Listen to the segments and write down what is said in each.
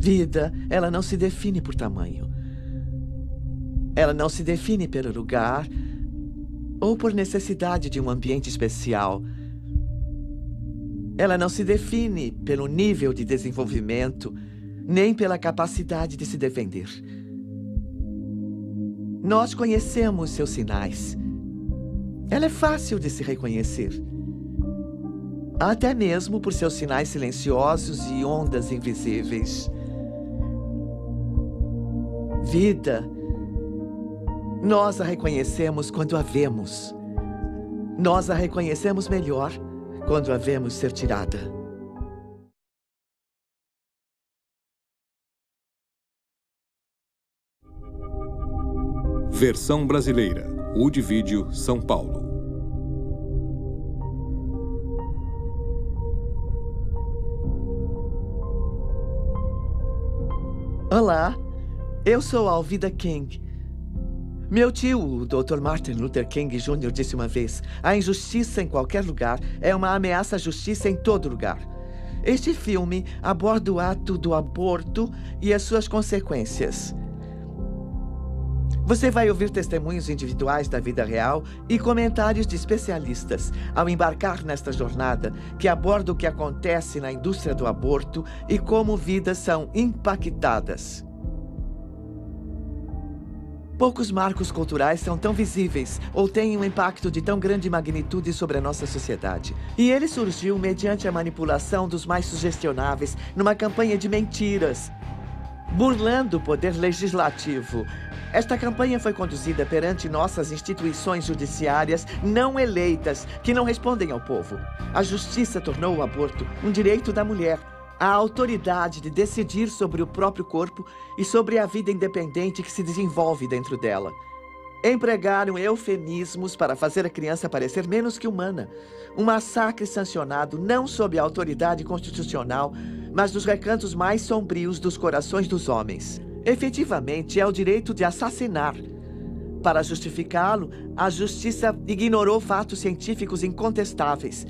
Vida, ela não se define por tamanho. Ela não se define pelo lugar ou por necessidade de um ambiente especial. Ela não se define pelo nível de desenvolvimento, nem pela capacidade de se defender. Nós conhecemos seus sinais. Ela é fácil de se reconhecer. Até mesmo por seus sinais silenciosos e ondas invisíveis. Vida, nós a reconhecemos quando a vemos. Nós a reconhecemos melhor quando a vemos ser tirada. Versão brasileira. Wood Video, São Paulo. Olá, eu sou Alvida King. Meu tio, o Dr. Martin Luther King Jr., disse uma vez: a injustiça em qualquer lugar é uma ameaça à justiça em todo lugar. Este filme aborda o ato do aborto e as suas consequências. Você vai ouvir testemunhos individuais da vida real e comentários de especialistas ao embarcar nesta jornada que aborda o que acontece na indústria do aborto e como vidas são impactadas. Poucos marcos culturais são tão visíveis ou têm um impacto de tão grande magnitude sobre a nossa sociedade. E ele surgiu mediante a manipulação dos mais sugestionáveis numa campanha de mentiras, burlando o poder legislativo. Esta campanha foi conduzida perante nossas instituições judiciárias não eleitas, que não respondem ao povo. A justiça tornou o aborto um direito da mulher, a autoridade de decidir sobre o próprio corpo e sobre a vida independente que se desenvolve dentro dela. Empregaram eufemismos para fazer a criança parecer menos que humana. Um massacre sancionado não sob a autoridade constitucional, mas dos recantos mais sombrios dos corações dos homens. Efetivamente, é o direito de assassinar. Para justificá-lo, a justiça ignorou fatos científicos incontestáveis.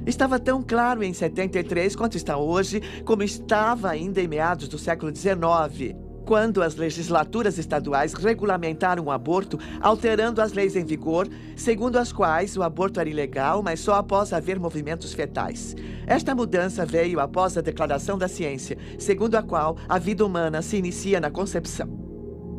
Estava tão claro em 73 quanto está hoje, como estava ainda em meados do século XIX, quando as legislaturas estaduais regulamentaram o aborto, alterando as leis em vigor, segundo as quais o aborto era ilegal, mas só após haver movimentos fetais. Esta mudança veio após a declaração da ciência, segundo a qual a vida humana se inicia na concepção.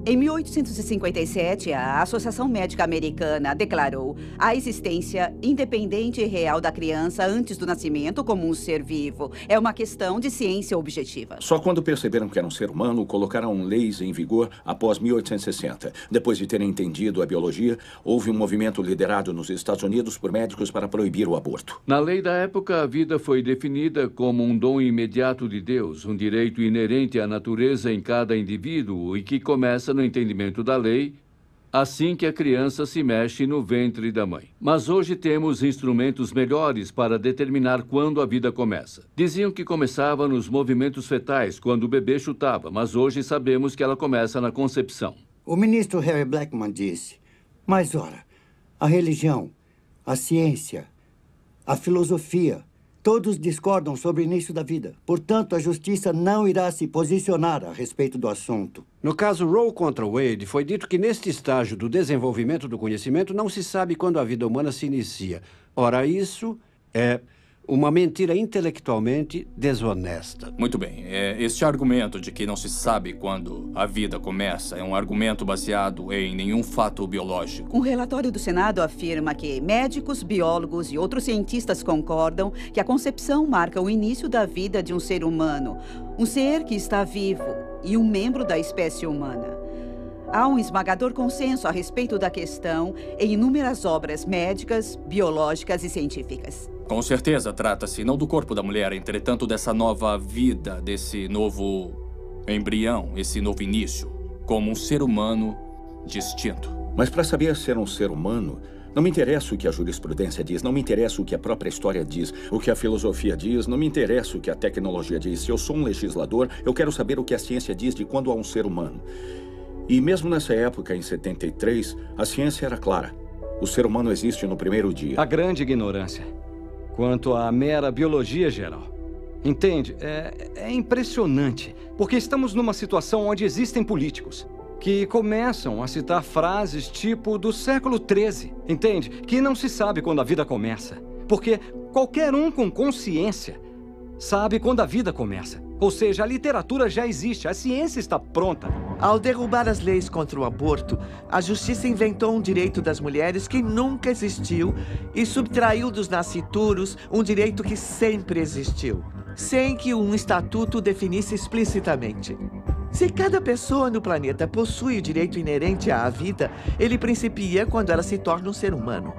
Em 1857, a Associação Médica Americana declarou a existência independente e real da criança antes do nascimento como um ser vivo. É uma questão de ciência objetiva. Só quando perceberam que era um ser humano, colocaram leis em vigor após 1860. Depois de terem entendido a biologia, houve um movimento liderado nos Estados Unidos por médicos para proibir o aborto. Na lei da época, a vida foi definida como um dom imediato de Deus, um direito inerente à natureza em cada indivíduo e que começa no entendimento da lei, assim que a criança se mexe no ventre da mãe. Mas hoje temos instrumentos melhores para determinar quando a vida começa. Diziam que começava nos movimentos fetais, quando o bebê chutava, mas hoje sabemos que ela começa na concepção. O ministro Harry Blackmun disse: mas ora, a religião, a ciência, a filosofia, todos discordam sobre o início da vida. Portanto, a justiça não irá se posicionar a respeito do assunto. No caso Roe contra Wade, foi dito que neste estágio do desenvolvimento do conhecimento não se sabe quando a vida humana se inicia. Ora, isso é uma mentira intelectualmente desonesta. Muito bem. Este argumento de que não se sabe quando a vida começa é um argumento baseado em nenhum fato biológico. Um relatório do Senado afirma que médicos, biólogos e outros cientistas concordam que a concepção marca o início da vida de um ser humano, um ser que está vivo e um membro da espécie humana. Há um esmagador consenso a respeito da questão em inúmeras obras médicas, biológicas e científicas. Com certeza, trata-se não do corpo da mulher, entretanto dessa nova vida, desse novo embrião, esse novo início, como um ser humano distinto. Mas para saber ser um ser humano, não me interessa o que a jurisprudência diz, não me interessa o que a própria história diz, o que a filosofia diz, não me interessa o que a tecnologia diz. Se eu sou um legislador, eu quero saber o que a ciência diz de quando há um ser humano. E mesmo nessa época, em 73, a ciência era clara. O ser humano existe no primeiro dia. A grande ignorância quanto à mera biologia geral. Entende? É impressionante, porque estamos numa situação onde existem políticos que começam a citar frases tipo do século XIII, entende? Que não se sabe quando a vida começa, porque qualquer um com consciência sabe quando a vida começa. Ou seja, a literatura já existe, a ciência está pronta. Ao derrubar as leis contra o aborto, a justiça inventou um direito das mulheres que nunca existiu e subtraiu dos nascituros um direito que sempre existiu, sem que um estatuto definisse explicitamente. Se cada pessoa no planeta possui o direito inerente à vida, ele principia quando ela se torna um ser humano.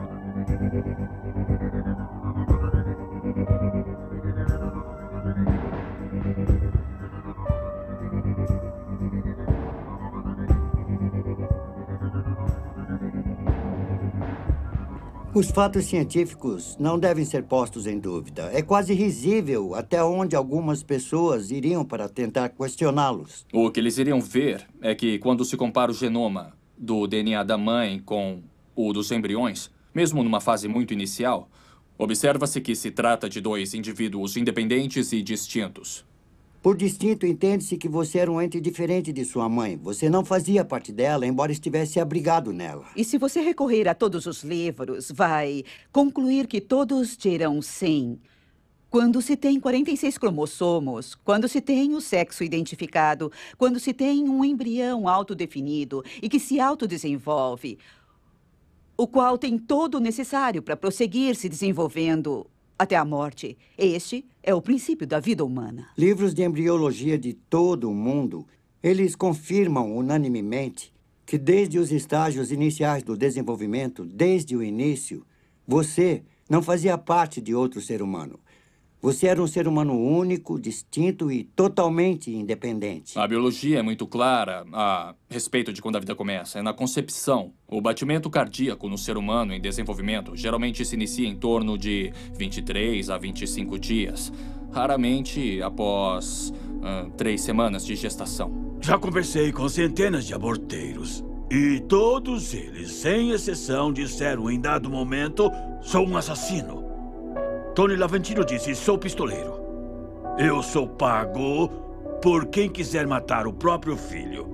Os fatos científicos não devem ser postos em dúvida. É quase risível até onde algumas pessoas iriam para tentar questioná-los. O que eles iriam ver é que quando se compara o genoma do DNA da mãe com o dos embriões, mesmo numa fase muito inicial, observa-se que se trata de dois indivíduos independentes e distintos. Por distinto, entende-se que você era um ente diferente de sua mãe. Você não fazia parte dela, embora estivesse abrigado nela. E se você recorrer a todos os livros, vai concluir que todos dirão sim. Quando se tem 46 cromossomos, quando se tem o sexo identificado, quando se tem um embrião autodefinido e que se autodesenvolve, o qual tem todo o necessário para prosseguir se desenvolvendo até a morte. Este é o princípio da vida humana. Livros de embriologia de todo o mundo, eles confirmam unanimemente que desde os estágios iniciais do desenvolvimento, desde o início, você não fazia parte de outro ser humano. Você era um ser humano único, distinto e totalmente independente. A biologia é muito clara a respeito de quando a vida começa. É na concepção. O batimento cardíaco no ser humano em desenvolvimento geralmente se inicia em torno de 23 a 25 dias. Raramente após 3 semanas de gestação. Já conversei com centenas de aborteiros. E todos eles, sem exceção, disseram em dado momento: sou um assassino. Tony Laventino disse: sou pistoleiro. Eu sou pago por quem quiser matar o próprio filho.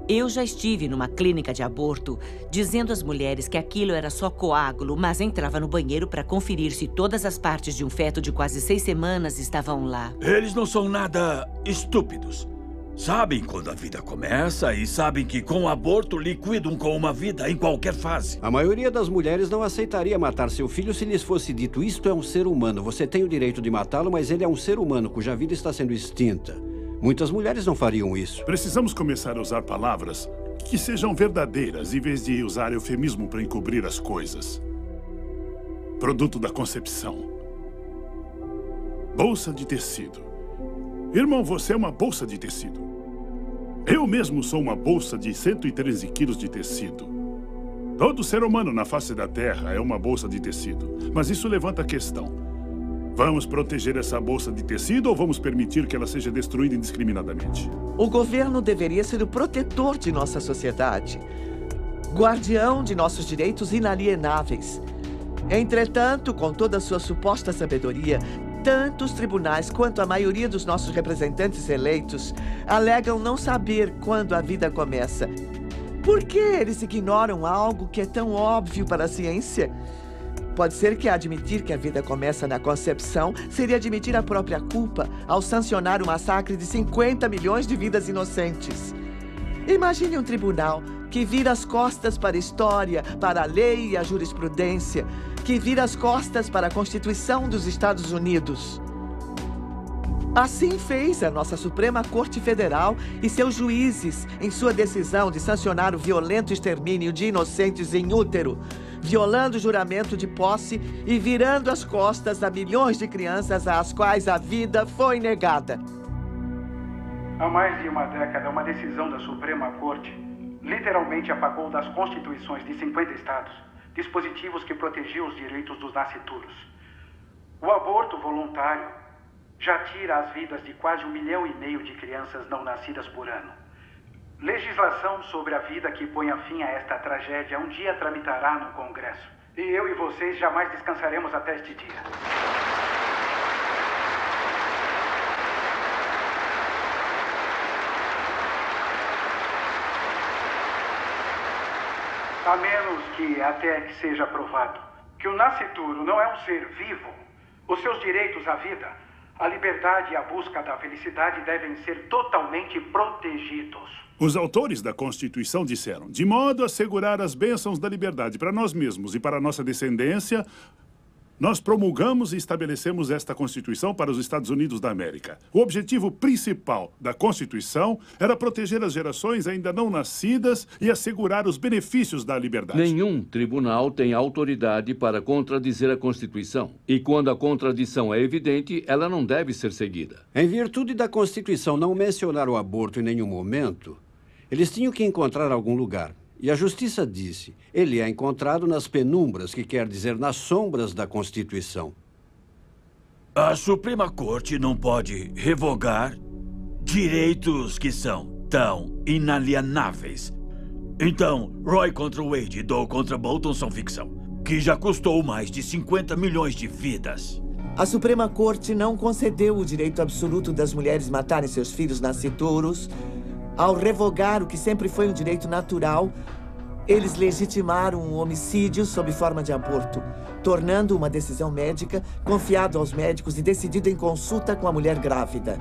Eu já estive numa clínica de aborto dizendo às mulheres que aquilo era só coágulo, mas entrava no banheiro para conferir se todas as partes de um feto de quase 6 semanas estavam lá. Eles não são nada estúpidos. Sabem quando a vida começa e sabem que com o aborto liquidam com uma vida em qualquer fase. A maioria das mulheres não aceitaria matar seu filho se lhes fosse dito: isto é um ser humano, você tem o direito de matá-lo, mas ele é um ser humano cuja vida está sendo extinta. Muitas mulheres não fariam isso. Precisamos começar a usar palavras que sejam verdadeiras, em vez de usar eufemismo para encobrir as coisas. Produto da concepção. Bolsa de tecido. Irmão, você é uma bolsa de tecido. Eu mesmo sou uma bolsa de 113 quilos de tecido. Todo ser humano na face da Terra é uma bolsa de tecido. Mas isso levanta a questão. Vamos proteger essa bolsa de tecido ou vamos permitir que ela seja destruída indiscriminadamente? O governo deveria ser o protetor de nossa sociedade, guardião de nossos direitos inalienáveis. Entretanto, com toda a sua suposta sabedoria, tanto os tribunais quanto a maioria dos nossos representantes eleitos alegam não saber quando a vida começa. Por que eles ignoram algo que é tão óbvio para a ciência? Pode ser que admitir que a vida começa na concepção seria admitir a própria culpa ao sancionar o massacre de 50 milhões de vidas inocentes. Imagine um tribunal que vira as costas para a história, para a lei e a jurisprudência, que vira as costas para a Constituição dos Estados Unidos. Assim fez a nossa Suprema Corte Federal e seus juízes em sua decisão de sancionar o violento extermínio de inocentes em útero, violando o juramento de posse e virando as costas a milhões de crianças às quais a vida foi negada. Há mais de uma década, uma decisão da Suprema Corte literalmente apagou das constituições de 50 estados dispositivos que protegiam os direitos dos nascituros. O aborto voluntário já tira as vidas de quase 1,5 milhão de crianças não nascidas por ano. Legislação sobre a vida que ponha fim a esta tragédia um dia tramitará no Congresso. E eu e vocês jamais descansaremos até este dia. A menos que até que seja provado que o nascituro não é um ser vivo, os seus direitos à vida, a liberdade e a busca da felicidade devem ser totalmente protegidos. Os autores da Constituição disseram, de modo a assegurar as bênçãos da liberdade para nós mesmos e para a nossa descendência, nós promulgamos e estabelecemos esta Constituição para os Estados Unidos da América. O objetivo principal da Constituição era proteger as gerações ainda não nascidas e assegurar os benefícios da liberdade. Nenhum tribunal tem autoridade para contradizer a Constituição. E quando a contradição é evidente, ela não deve ser seguida. Em virtude da Constituição não mencionar o aborto em nenhum momento, eles tinham que encontrar algum lugar. E a Justiça disse, ele é encontrado nas penumbras, que quer dizer nas sombras da Constituição. A Suprema Corte não pode revogar direitos que são tão inalienáveis. Então, Roy contra Wade e Doe contra Bolton são ficção, que já custou mais de 50 milhões de vidas. A Suprema Corte não concedeu o direito absoluto das mulheres matarem seus filhos nascituros. Ao revogar o que sempre foi um direito natural, eles legitimaram um homicídio sob forma de aborto, tornando uma decisão médica confiada aos médicos e decidida em consulta com a mulher grávida.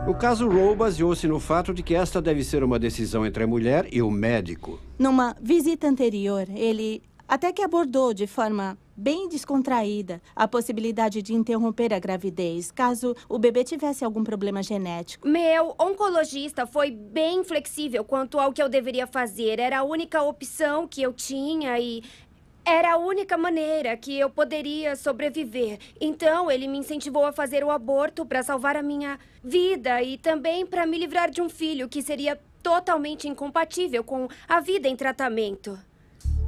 O caso Roe baseou-se no fato de que esta deve ser uma decisão entre a mulher e o médico. Numa visita anterior, ele até que abordou de forma bem descontraída a possibilidade de interromper a gravidez, caso o bebê tivesse algum problema genético. Meu oncologista foi bem flexível quanto ao que eu deveria fazer. Era a única opção que eu tinha e era a única maneira que eu poderia sobreviver. Então, ele me incentivou a fazer o aborto para salvar a minha vida e também para me livrar de um filho que seria totalmente incompatível com a vida em tratamento.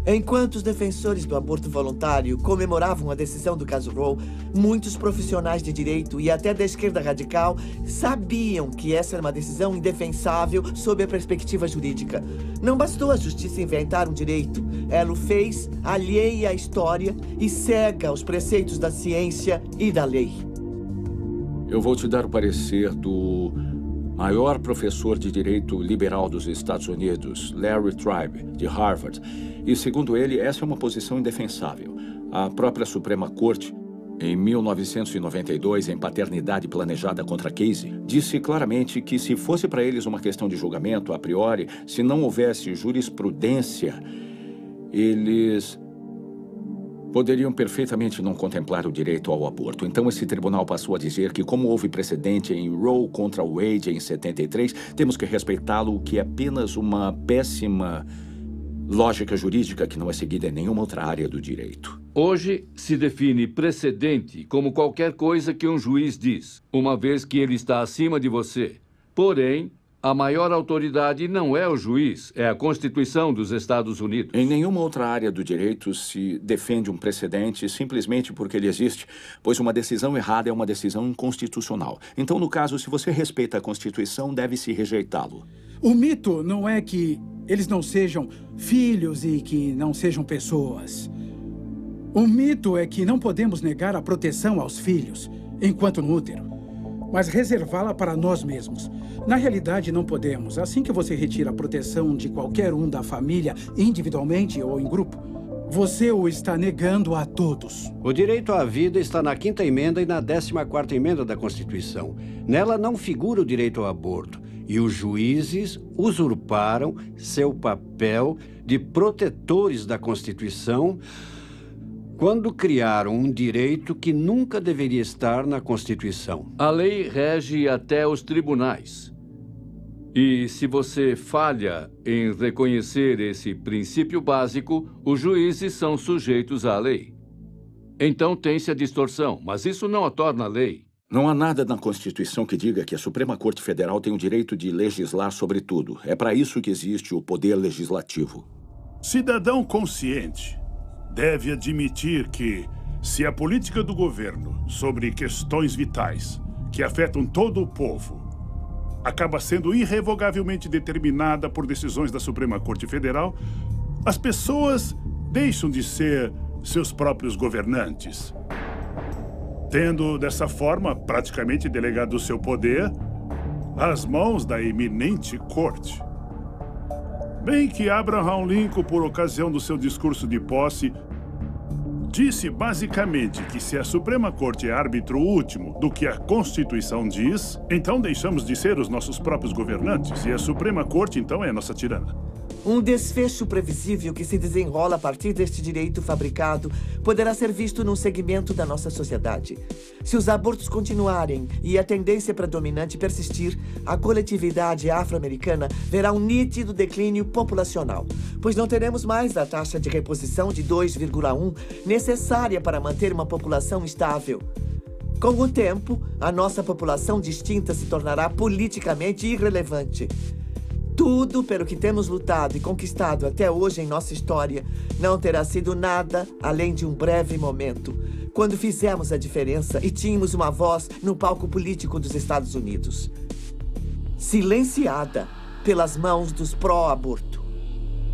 Enquanto os defensores do aborto voluntário comemoravam a decisão do caso Roe, muitos profissionais de direito e até da esquerda radical sabiam que essa era uma decisão indefensável sob a perspectiva jurídica. Não bastou a justiça inventar um direito. Ela o fez alheia à história e cega aos preceitos da ciência e da lei. Eu vou te dar o parecer do maior professor de direito liberal dos Estados Unidos, Larry Tribe, de Harvard. E, segundo ele, essa é uma posição indefensável. A própria Suprema Corte, em 1992, em paternidade planejada contra Casey, disse claramente que se fosse para eles uma questão de julgamento, a priori, se não houvesse jurisprudência, eles poderiam perfeitamente não contemplar o direito ao aborto. Então, esse tribunal passou a dizer que, como houve precedente em Roe contra Wade em 73, temos que respeitá-lo, o que é apenas uma péssima lógica jurídica que não é seguida em nenhuma outra área do direito. Hoje se define precedente como qualquer coisa que um juiz diz, uma vez que ele está acima de você. Porém, a maior autoridade não é o juiz, é a Constituição dos Estados Unidos. Em nenhuma outra área do direito se defende um precedente simplesmente porque ele existe, pois uma decisão errada é uma decisão inconstitucional. Então, no caso, se você respeita a Constituição, deve-se rejeitá-lo. O mito não é que eles não sejam filhos e que não sejam pessoas. O mito é que não podemos negar a proteção aos filhos enquanto no útero, mas reservá-la para nós mesmos. Na realidade, não podemos. Assim que você retira a proteção de qualquer um da família, individualmente ou em grupo, você o está negando a todos. O direito à vida está na 5ª emenda e na 14ª emenda da Constituição. Nela não figura o direito ao aborto. E os juízes usurparam seu papel de protetores da Constituição quando criaram um direito que nunca deveria estar na Constituição. A lei rege até os tribunais. E se você falha em reconhecer esse princípio básico, os juízes são sujeitos à lei. Então tem-se a distorção, mas isso não a torna lei. Não há nada na Constituição que diga que a Suprema Corte Federal tem o direito de legislar sobre tudo. É para isso que existe o poder legislativo. Cidadão consciente deve admitir que, se a política do governo sobre questões vitais que afetam todo o povo acaba sendo irrevogavelmente determinada por decisões da Suprema Corte Federal, as pessoas deixam de ser seus próprios governantes, tendo, dessa forma, praticamente delegado o seu poder às mãos da eminente corte. Bem que Abraham Lincoln, por ocasião do seu discurso de posse, disse basicamente que se a Suprema Corte é árbitro último do que a Constituição diz, então deixamos de ser os nossos próprios governantes e a Suprema Corte, então, é a nossa tirana. Um desfecho previsível que se desenrola a partir deste direito fabricado poderá ser visto num segmento da nossa sociedade. Se os abortos continuarem e a tendência predominante persistir, a coletividade afro-americana verá um nítido declínio populacional, pois não teremos mais a taxa de reposição de 2,1 necessária para manter uma população estável. Com o tempo, a nossa população distinta se tornará politicamente irrelevante. Tudo pelo que temos lutado e conquistado até hoje em nossa história não terá sido nada além de um breve momento, quando fizemos a diferença e tínhamos uma voz no palco político dos Estados Unidos. Silenciada pelas mãos dos pró-aborto.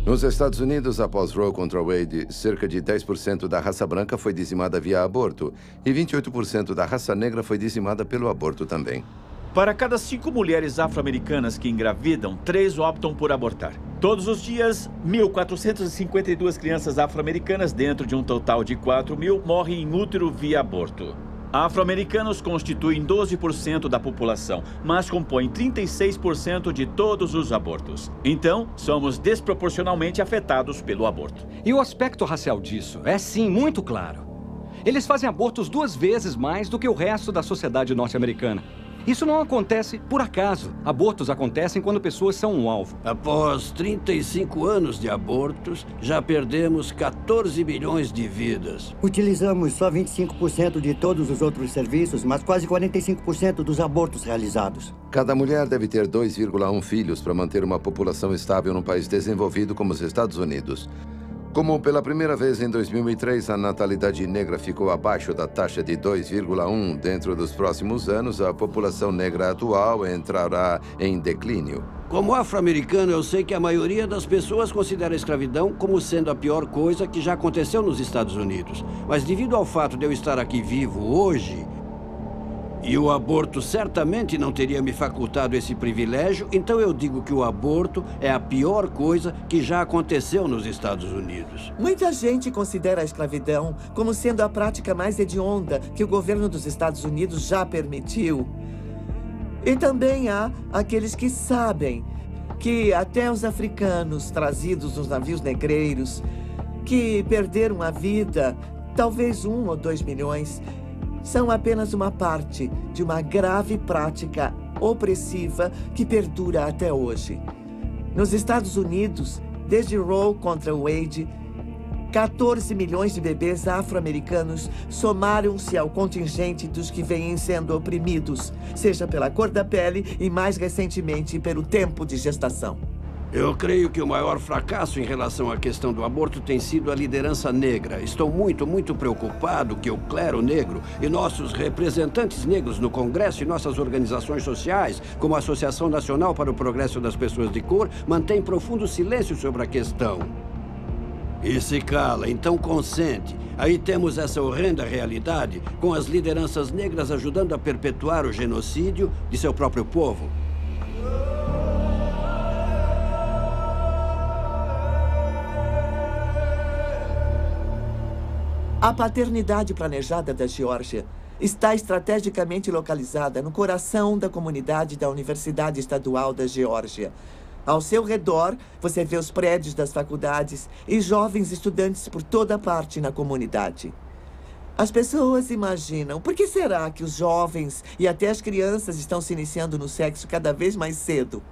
Nos Estados Unidos, após Roe contra Wade, cerca de 10% da raça branca foi dizimada via aborto e 28% da raça negra foi dizimada pelo aborto também. Para cada 5 mulheres afro-americanas que engravidam, 3 optam por abortar. Todos os dias, 1.452 crianças afro-americanas, dentro de um total de 4.000, morrem em útero via aborto. Afro-americanos constituem 12% da população, mas compõem 36% de todos os abortos. Então, somos desproporcionalmente afetados pelo aborto. E o aspecto racial disso é, sim, muito claro. Eles fazem abortos 2 vezes mais do que o resto da sociedade norte-americana. Isso não acontece por acaso. Abortos acontecem quando pessoas são um alvo. Após 35 anos de abortos, já perdemos 14 milhões de vidas. Utilizamos só 25% de todos os outros serviços, mas quase 45% dos abortos realizados. Cada mulher deve ter 2,1 filhos para manter uma população estável num país desenvolvido como os Estados Unidos. Como pela primeira vez em 2003 a natalidade negra ficou abaixo da taxa de 2,1 dentro dos próximos anos, a população negra atual entrará em declínio. Como afro-americano, eu sei que a maioria das pessoas considera a escravidão como sendo a pior coisa que já aconteceu nos Estados Unidos. Mas devido ao fato de eu estar aqui vivo hoje, e o aborto certamente não teria me facultado esse privilégio, então eu digo que o aborto é a pior coisa que já aconteceu nos Estados Unidos. Muita gente considera a escravidão como sendo a prática mais hedionda que o governo dos Estados Unidos já permitiu. E também há aqueles que sabem que até os africanos trazidos nos navios negreiros, que perderam a vida, talvez 1 ou 2 milhões, são apenas uma parte de uma grave prática opressiva que perdura até hoje. Nos Estados Unidos, desde Roe contra Wade, 14 milhões de bebês afro-americanos somaram-se ao contingente dos que vêm sendo oprimidos, seja pela cor da pele e, mais recentemente, pelo tempo de gestação. Eu creio que o maior fracasso em relação à questão do aborto tem sido a liderança negra. Estou muito preocupado que o clero negro e nossos representantes negros no Congresso e nossas organizações sociais, como a Associação Nacional para o Progresso das Pessoas de Cor, mantêm profundo silêncio sobre a questão. E se cala, então consente. Aí temos essa horrenda realidade, com as lideranças negras ajudando a perpetuar o genocídio de seu próprio povo. A paternidade planejada da Geórgia está estrategicamente localizada no coração da comunidade da Universidade Estadual da Geórgia. Ao seu redor, você vê os prédios das faculdades e jovens estudantes por toda parte na comunidade. As pessoas imaginam, por que será que os jovens e até as crianças estão se iniciando no sexo cada vez mais cedo?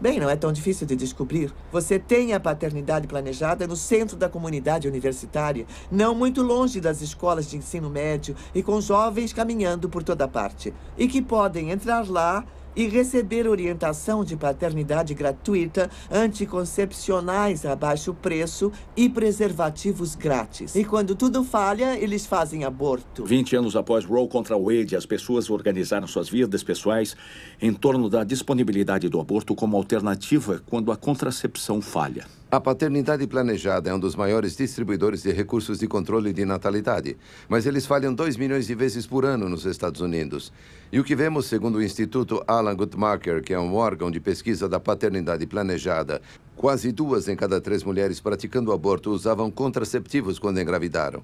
Bem, não é tão difícil de descobrir. Você tem a paternidade planejada no centro da comunidade universitária, não muito longe das escolas de ensino médio e com jovens caminhando por toda parte, e que podem entrar lá e receber orientação de paternidade gratuita, anticoncepcionais a baixo preço e preservativos grátis. E quando tudo falha, eles fazem aborto. 20 anos após Roe contra Wade, as pessoas organizaram suas vidas pessoais em torno da disponibilidade do aborto como alternativa quando a contracepção falha. A paternidade planejada é um dos maiores distribuidores de recursos de controle de natalidade, mas eles falham 2 milhões de vezes por ano nos Estados Unidos. E o que vemos, segundo o Instituto Alan Guttmacher, que é um órgão de pesquisa da paternidade planejada, Quase 2 em cada 3 mulheres praticando aborto usavam contraceptivos quando engravidaram.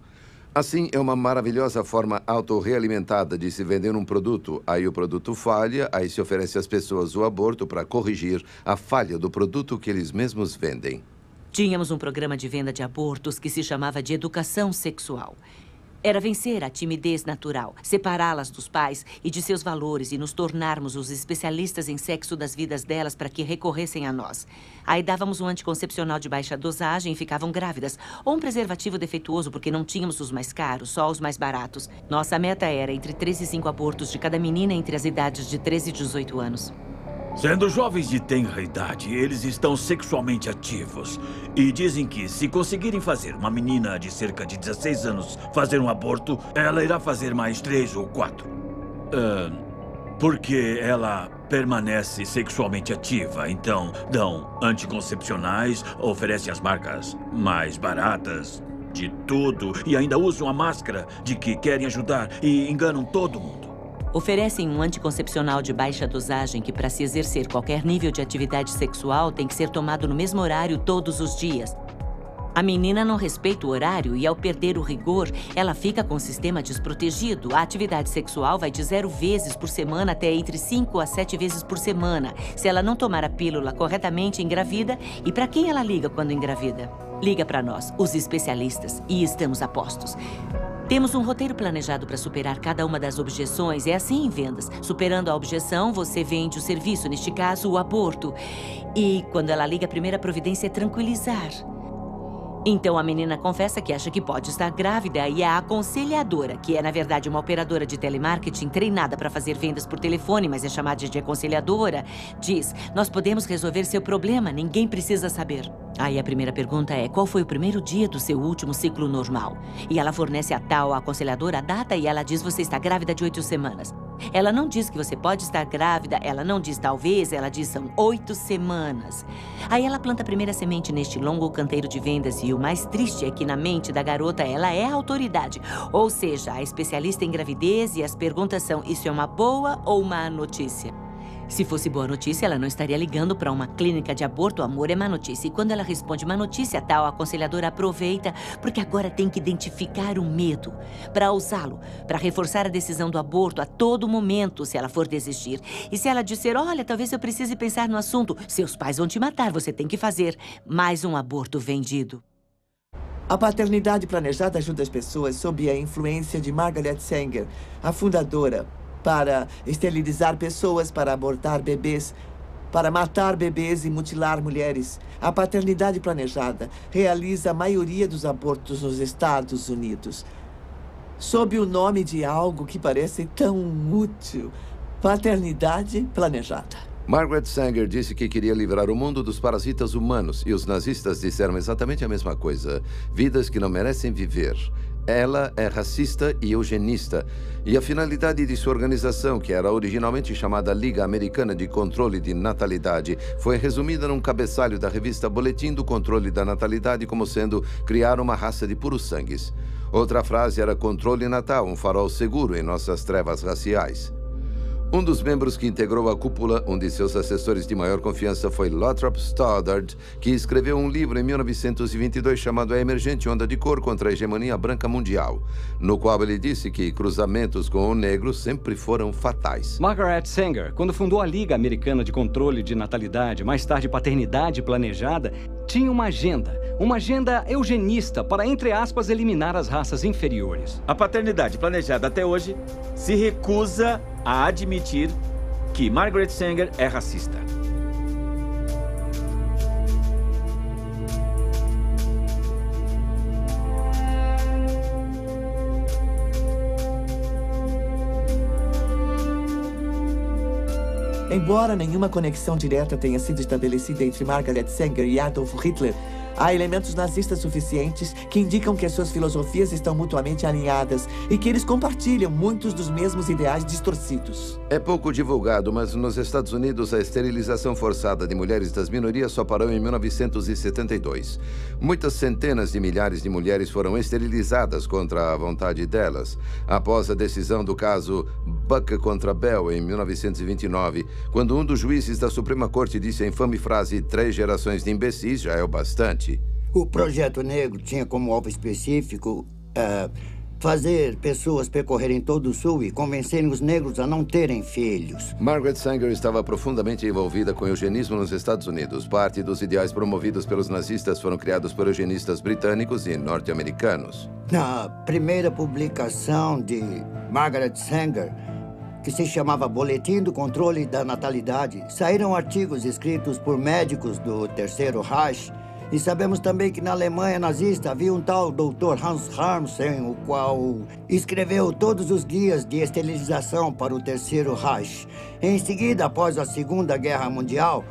Assim, é uma maravilhosa forma autorrealimentada de se vender um produto. Aí o produto falha, aí se oferece às pessoas o aborto para corrigir a falha do produto que eles mesmos vendem. Tínhamos um programa de venda de abortos que se chamava de educação sexual. Era vencer a timidez natural, separá-las dos pais e de seus valores e nos tornarmos os especialistas em sexo das vidas delas para que recorressem a nós. Aí dávamos um anticoncepcional de baixa dosagem e ficavam grávidas, ou um preservativo defeituoso porque não tínhamos os mais caros, só os mais baratos. Nossa meta era entre 3 e 5 abortos de cada menina entre as idades de 13 e 18 anos. Sendo jovens de tenra idade, eles estão sexualmente ativos. E dizem que, se conseguirem fazer uma menina de cerca de 16 anos fazer um aborto, ela irá fazer mais 3 ou 4. Porque ela permanece sexualmente ativa. Então, dão anticoncepcionais, oferecem as marcas mais baratas de tudo e ainda usam a máscara de que querem ajudar e enganam todo mundo. Oferecem um anticoncepcional de baixa dosagem que, para se exercer qualquer nível de atividade sexual, tem que ser tomado no mesmo horário todos os dias. A menina não respeita o horário e, ao perder o rigor, ela fica com o sistema desprotegido. A atividade sexual vai de 0 vezes por semana até entre 5 a 7 vezes por semana. Se ela não tomar a pílula corretamente, engravida. E para quem ela liga quando engravida? Liga para nós, os especialistas, e estamos a postos. Temos um roteiro planejado para superar cada uma das objeções. É assim em vendas. Superando a objeção, você vende o serviço, neste caso, o aborto. E quando ela liga, a primeira providência é tranquilizar. Então a menina confessa que acha que pode estar grávida e a aconselhadora, que é na verdade uma operadora de telemarketing treinada para fazer vendas por telefone, mas é chamada de aconselhadora, diz: nós podemos resolver seu problema, ninguém precisa saber. Aí a primeira pergunta é: qual foi o primeiro dia do seu último ciclo normal? E ela fornece a tal aconselhadora a data e ela diz: você está grávida de 8 semanas. Ela não diz que você pode estar grávida, ela não diz talvez, ela diz são 8 semanas. Aí ela planta a primeira semente neste longo canteiro de vendas e o mais triste é que na mente da garota ela é a autoridade. Ou seja, a especialista em gravidez e as perguntas são: isso é uma boa ou má notícia? Se fosse boa notícia, ela não estaria ligando para uma clínica de aborto. Amor é má notícia. E quando ela responde má notícia, tal a aconselhadora aproveita, porque agora tem que identificar o medo para usá-lo, para reforçar a decisão do aborto a todo momento, se ela for desistir. E se ela disser: olha, talvez eu precise pensar no assunto, seus pais vão te matar, você tem que fazer mais um aborto vendido. A paternidade planejada ajuda as pessoas sob a influência de Margaret Sanger, a fundadora, para esterilizar pessoas, para abortar bebês, para matar bebês e mutilar mulheres. A paternidade planejada realiza a maioria dos abortos nos Estados Unidos, sob o nome de algo que parece tão útil: paternidade planejada. Margaret Sanger disse que queria livrar o mundo dos parasitas humanos, e os nazistas disseram exatamente a mesma coisa: vidas que não merecem viver. Ela é racista e eugenista, e a finalidade de sua organização, que era originalmente chamada Liga Americana de Controle de Natalidade, foi resumida num cabeçalho da revista Boletim do Controle da Natalidade como sendo criar uma raça de puros sangues. Outra frase era controle natal, um farol seguro em nossas trevas raciais. Um dos membros que integrou a cúpula, um de seus assessores de maior confiança, foi Lothrop Stoddard, que escreveu um livro em 1922 chamado A Emergente Onda de Cor contra a Hegemonia Branca Mundial, no qual ele disse que cruzamentos com o negro sempre foram fatais. Margaret Sanger, quando fundou a Liga Americana de Controle de Natalidade, mais tarde Paternidade Planejada, tinha uma agenda eugenista para, entre aspas, eliminar as raças inferiores. A paternidade planejada até hoje se recusa a admitir que Margaret Sanger é racista. Embora nenhuma conexão direta tenha sido estabelecida entre Margaret Sanger e Adolf Hitler, Há elementos nazistas suficientes que indicam que suas filosofias estão mutuamente alinhadas e que eles compartilham muitos dos mesmos ideais distorcidos. É pouco divulgado, mas nos Estados Unidos a esterilização forçada de mulheres das minorias só parou em 1972. Muitas centenas de milhares de mulheres foram esterilizadas contra a vontade delas. Após a decisão do caso Buck contra Bell, em 1929, quando um dos juízes da Suprema Corte disse a infame frase "3 gerações de imbecis já é o bastante". O Projeto Negro tinha como alvo específico fazer pessoas percorrerem todo o Sul e convencerem os negros a não terem filhos. Margaret Sanger estava profundamente envolvida com o eugenismo nos Estados Unidos. Parte dos ideais promovidos pelos nazistas foram criados por eugenistas britânicos e norte-americanos. Na primeira publicação de Margaret Sanger, que se chamava Boletim do Controle da Natalidade, saíram artigos escritos por médicos do Terceiro Reich. E sabemos também que na Alemanha nazista havia um tal Dr. Hans Harmsen, o qual escreveu todos os guias de esterilização para o Terceiro Reich. Em seguida, após a Segunda Guerra Mundial,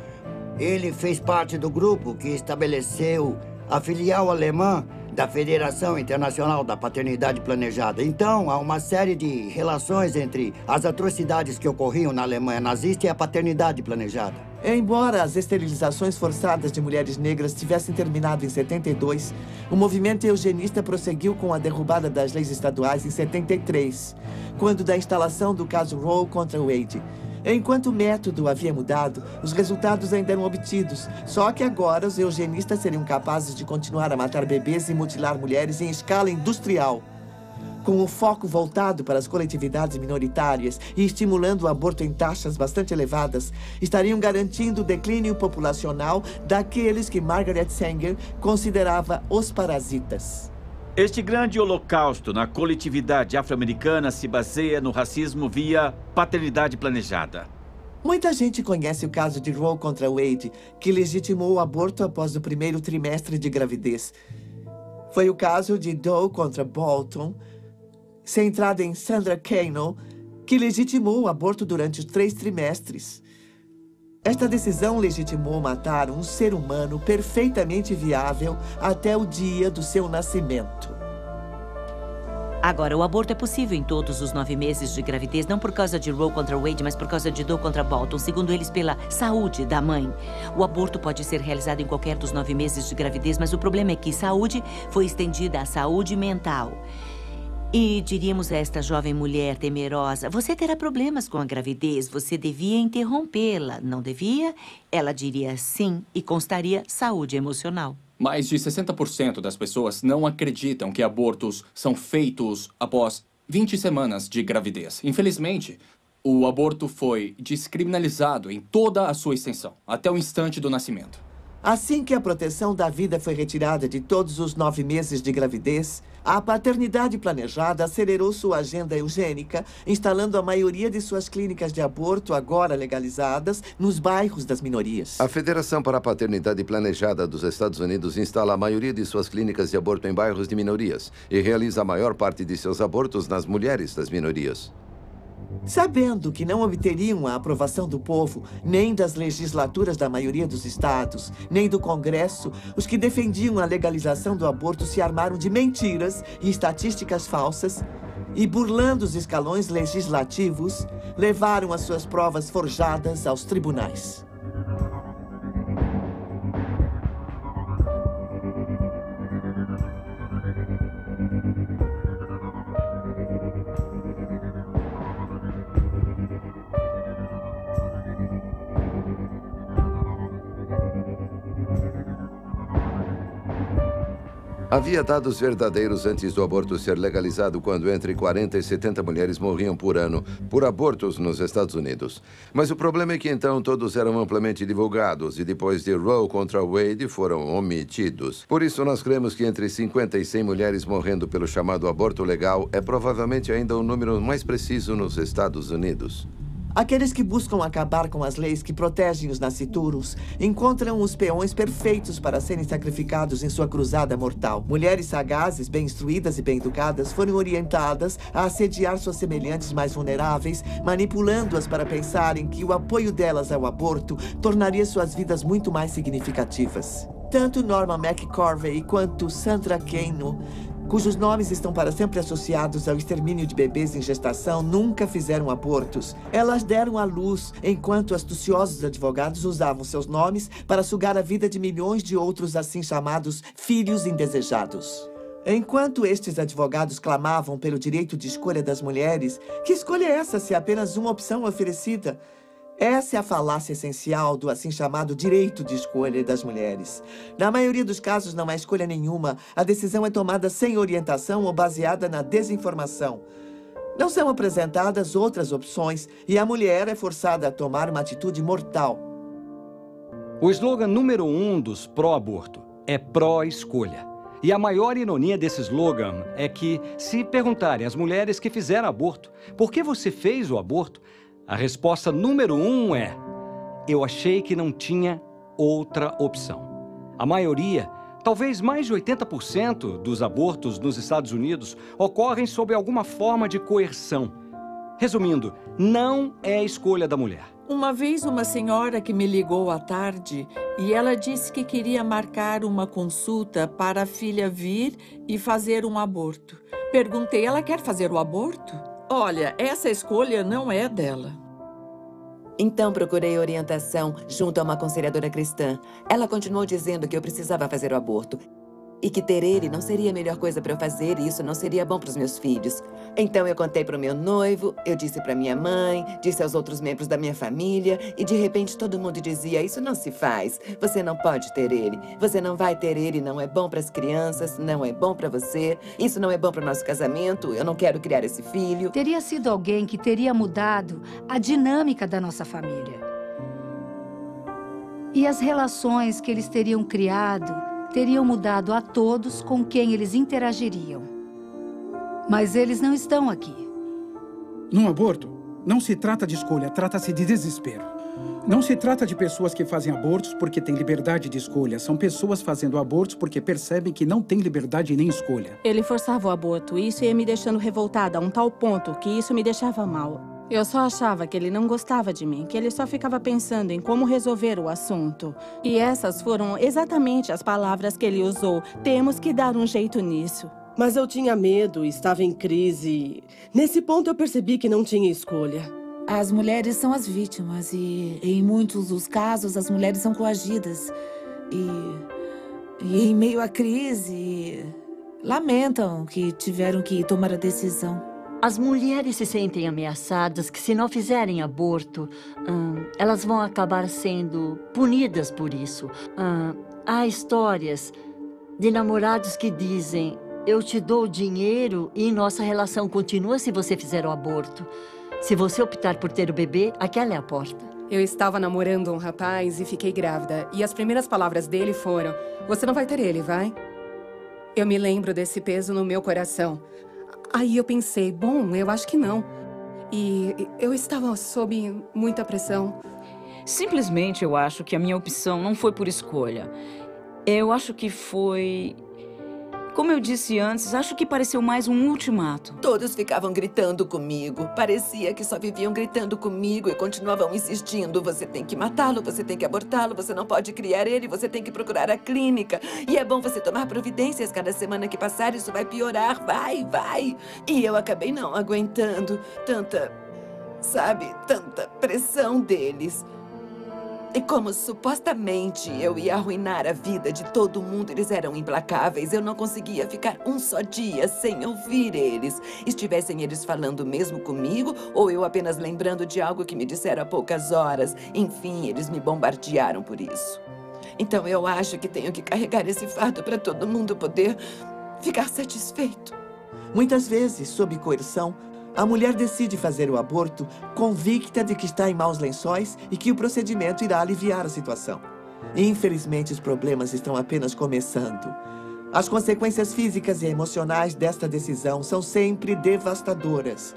ele fez parte do grupo que estabeleceu a filial alemã da Federação Internacional da Paternidade Planejada. Então, há uma série de relações entre as atrocidades que ocorriam na Alemanha nazista e a paternidade planejada. Embora as esterilizações forçadas de mulheres negras tivessem terminado em 72, o movimento eugenista prosseguiu com a derrubada das leis estaduais em 73, quando da instalação do caso Roe contra Wade. Enquanto o método havia mudado, os resultados ainda eram obtidos. Só que agora os eugenistas seriam capazes de continuar a matar bebês e mutilar mulheres em escala industrial. Com o foco voltado para as coletividades minoritárias e estimulando o aborto em taxas bastante elevadas, estariam garantindo o declínio populacional daqueles que Margaret Sanger considerava os parasitas. Este grande holocausto na coletividade afro-americana se baseia no racismo via paternidade planejada. Muita gente conhece o caso de Roe contra Wade, que legitimou o aborto após o primeiro trimestre de gravidez. Foi o caso de Doe contra Bolton, centrado em Sandra Cano, que legitimou o aborto durante os 3 trimestres. Esta decisão legitimou matar um ser humano perfeitamente viável até o dia do seu nascimento. Agora, o aborto é possível em todos os 9 meses de gravidez, não por causa de Roe contra Wade, mas por causa de Doe contra Bolton, segundo eles, pela saúde da mãe. O aborto pode ser realizado em qualquer dos 9 meses de gravidez, mas o problema é que saúde foi estendida à saúde mental. E diríamos a esta jovem mulher temerosa, você terá problemas com a gravidez, você devia interrompê-la, não devia? Ela diria sim e constaria saúde emocional. Mais de 60% das pessoas não acreditam que abortos são feitos após 20 semanas de gravidez. Infelizmente, o aborto foi descriminalizado em toda a sua extensão, até o instante do nascimento. Assim que a proteção da vida foi retirada de todos os 9 meses de gravidez, a paternidade planejada acelerou sua agenda eugênica, instalando a maioria de suas clínicas de aborto, agora legalizadas, nos bairros das minorias. A Federação para a Paternidade Planejada dos Estados Unidos instala a maioria de suas clínicas de aborto em bairros de minorias e realiza a maior parte de seus abortos nas mulheres das minorias. Sabendo que não obteriam a aprovação do povo, nem das legislaturas da maioria dos estados, nem do Congresso, os que defendiam a legalização do aborto se armaram de mentiras e estatísticas falsas e, burlando os escalões legislativos, levaram as suas provas forjadas aos tribunais. Havia dados verdadeiros antes do aborto ser legalizado, quando entre 40 e 70 mulheres morriam por ano por abortos nos Estados Unidos. Mas o problema é que então todos eram amplamente divulgados e depois de Roe contra Wade foram omitidos. Por isso nós cremos que entre 50 e 100 mulheres morrendo pelo chamado aborto legal é provavelmente ainda o número mais preciso nos Estados Unidos. Aqueles que buscam acabar com as leis que protegem os nascituros encontram os peões perfeitos para serem sacrificados em sua cruzada mortal. Mulheres sagazes, bem instruídas e bem educadas foram orientadas a assediar suas semelhantes mais vulneráveis, manipulando-as para pensarem que o apoio delas ao aborto tornaria suas vidas muito mais significativas. tanto Norma McCorvey quanto Sandra Kano, cujos nomes estão para sempre associados ao extermínio de bebês em gestação, nunca fizeram abortos. Elas deram à luz, enquanto astuciosos advogados usavam seus nomes para sugar a vida de milhões de outros assim chamados filhos indesejados. Enquanto estes advogados clamavam pelo direito de escolha das mulheres, que escolha é essa se apenas uma opção oferecida? Essa é a falácia essencial do assim chamado direito de escolha das mulheres. Na maioria dos casos, não há escolha nenhuma. A decisão é tomada sem orientação ou baseada na desinformação. Não são apresentadas outras opções e a mulher é forçada a tomar uma atitude mortal. O slogan número 1 dos pró-aborto é pró-escolha. E a maior ironia desse slogan é que, se perguntarem às mulheres que fizeram aborto por que você fez o aborto, a resposta número 1 é: eu achei que não tinha outra opção. A maioria, talvez mais de 80% dos abortos nos Estados Unidos ocorrem sob alguma forma de coerção. Resumindo, não é a escolha da mulher. Uma vez uma senhora que me ligou à tarde e ela disse que queria marcar uma consulta para a filha vir e fazer um aborto. Perguntei, ela quer fazer o aborto? Olha, essa escolha não é dela. Então procurei orientação junto a uma aconselhadora cristã. Ela continuou dizendo que eu precisava fazer o aborto e que ter ele não seria a melhor coisa para eu fazer e isso não seria bom para os meus filhos. Então eu contei para o meu noivo, eu disse para minha mãe, disse aos outros membros da minha família e de repente todo mundo dizia: isso não se faz, você não pode ter ele, você não vai ter ele, não é bom para as crianças, não é bom para você, isso não é bom para o nosso casamento, eu não quero criar esse filho. Teria sido alguém que teria mudado a dinâmica da nossa família. E as relações que eles teriam criado teriam mudado a todos com quem eles interagiriam. Mas eles não estão aqui. Num aborto, não se trata de escolha, trata-se de desespero. Não se trata de pessoas que fazem abortos porque têm liberdade de escolha. São pessoas fazendo abortos porque percebem que não têm liberdade nem escolha. Ele forçava o aborto e isso ia me deixando revoltada a um tal ponto que isso me deixava mal. Eu só achava que ele não gostava de mim, que ele só ficava pensando em como resolver o assunto. E essas foram exatamente as palavras que ele usou. Temos que dar um jeito nisso. Mas eu tinha medo, estava em crise. Nesse ponto eu percebi que não tinha escolha. As mulheres são as vítimas e, em muitos dos casos, as mulheres são coagidas. E em meio à crise, lamentam que tiveram que tomar a decisão. As mulheres se sentem ameaçadas que, se não fizerem aborto, elas vão acabar sendo punidas por isso. Há histórias de namorados que dizem: eu te dou dinheiro e nossa relação continua se você fizer o aborto. Se você optar por ter o bebê, aquela é a porta. Eu estava namorando um rapaz e fiquei grávida. E as primeiras palavras dele foram: você não vai ter ele, vai? Eu me lembro desse peso no meu coração. Aí eu pensei, bom, eu acho que não. E eu estava sob muita pressão. Simplesmente eu acho que a minha opção não foi por escolha. Eu acho que foi... Como eu disse antes, acho que pareceu mais um ultimato. Todos ficavam gritando comigo. Parecia que só viviam gritando comigo e continuavam insistindo. Você tem que matá-lo, você tem que abortá-lo, você não pode criar ele, você tem que procurar a clínica. E é bom você tomar providências. Cada semana que passar, isso vai piorar. Vai. E eu acabei não aguentando tanta pressão deles. E como supostamente eu ia arruinar a vida de todo mundo, eles eram implacáveis. Eu não conseguia ficar um só dia sem ouvir eles. Estivessem eles falando mesmo comigo, ou eu apenas lembrando de algo que me disseram há poucas horas. Enfim, eles me bombardearam por isso. Então eu acho que tenho que carregar esse fardo para todo mundo poder ficar satisfeito. Muitas vezes, sob coerção, a mulher decide fazer o aborto convicta de que está em maus lençóis e que o procedimento irá aliviar a situação. Infelizmente, os problemas estão apenas começando. As consequências físicas e emocionais desta decisão são sempre devastadoras,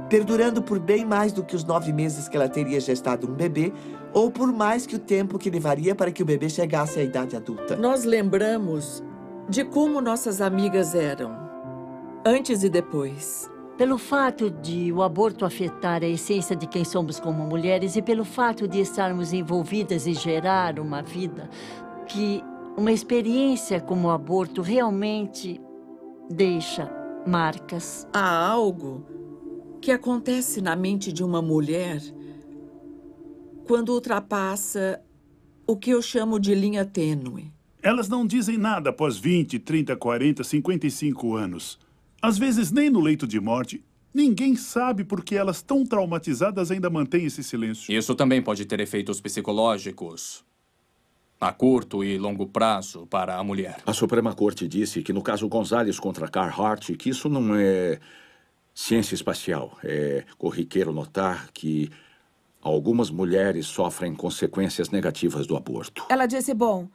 perdurando por bem mais do que os 9 meses que ela teria gestado um bebê, ou por mais que o tempo que levaria para que o bebê chegasse à idade adulta. Nós lembramos de como nossas amigas eram, antes e depois. Pelo fato de o aborto afetar a essência de quem somos como mulheres e pelo fato de estarmos envolvidas e gerar uma vida que uma experiência como o aborto realmente deixa marcas. Há algo que acontece na mente de uma mulher quando ultrapassa o que eu chamo de linha tênue. Elas não dizem nada após 20, 30, 40, 55 anos. Às vezes, nem no leito de morte. Ninguém sabe por que elas, tão traumatizadas, ainda mantêm esse silêncio. Isso também pode ter efeitos psicológicos a curto e longo prazo para a mulher. A Suprema Corte disse que no caso Gonzalez contra Carhart, que isso não é ciência espacial. É corriqueiro notar que algumas mulheres sofrem consequências negativas do aborto. Ela disse, bom,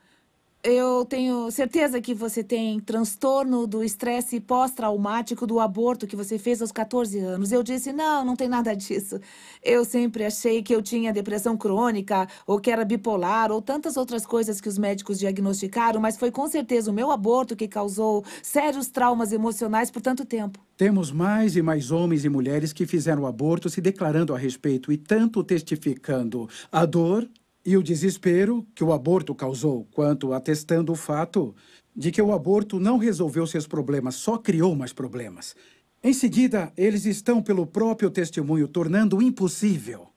eu tenho certeza que você tem transtorno do estresse pós-traumático do aborto que você fez aos 14 anos. Eu disse, não tem nada disso. Eu sempre achei que eu tinha depressão crônica, ou que era bipolar, ou tantas outras coisas que os médicos diagnosticaram, mas foi com certeza o meu aborto que causou sérios traumas emocionais por tanto tempo. Temos mais e mais homens e mulheres que fizeram aborto se declarando a respeito e tanto testificando a dor e o desespero que o aborto causou, quanto atestando o fato de que o aborto não resolveu seus problemas, só criou mais problemas. Em seguida, eles estão, pelo próprio testemunho, tornando impossível.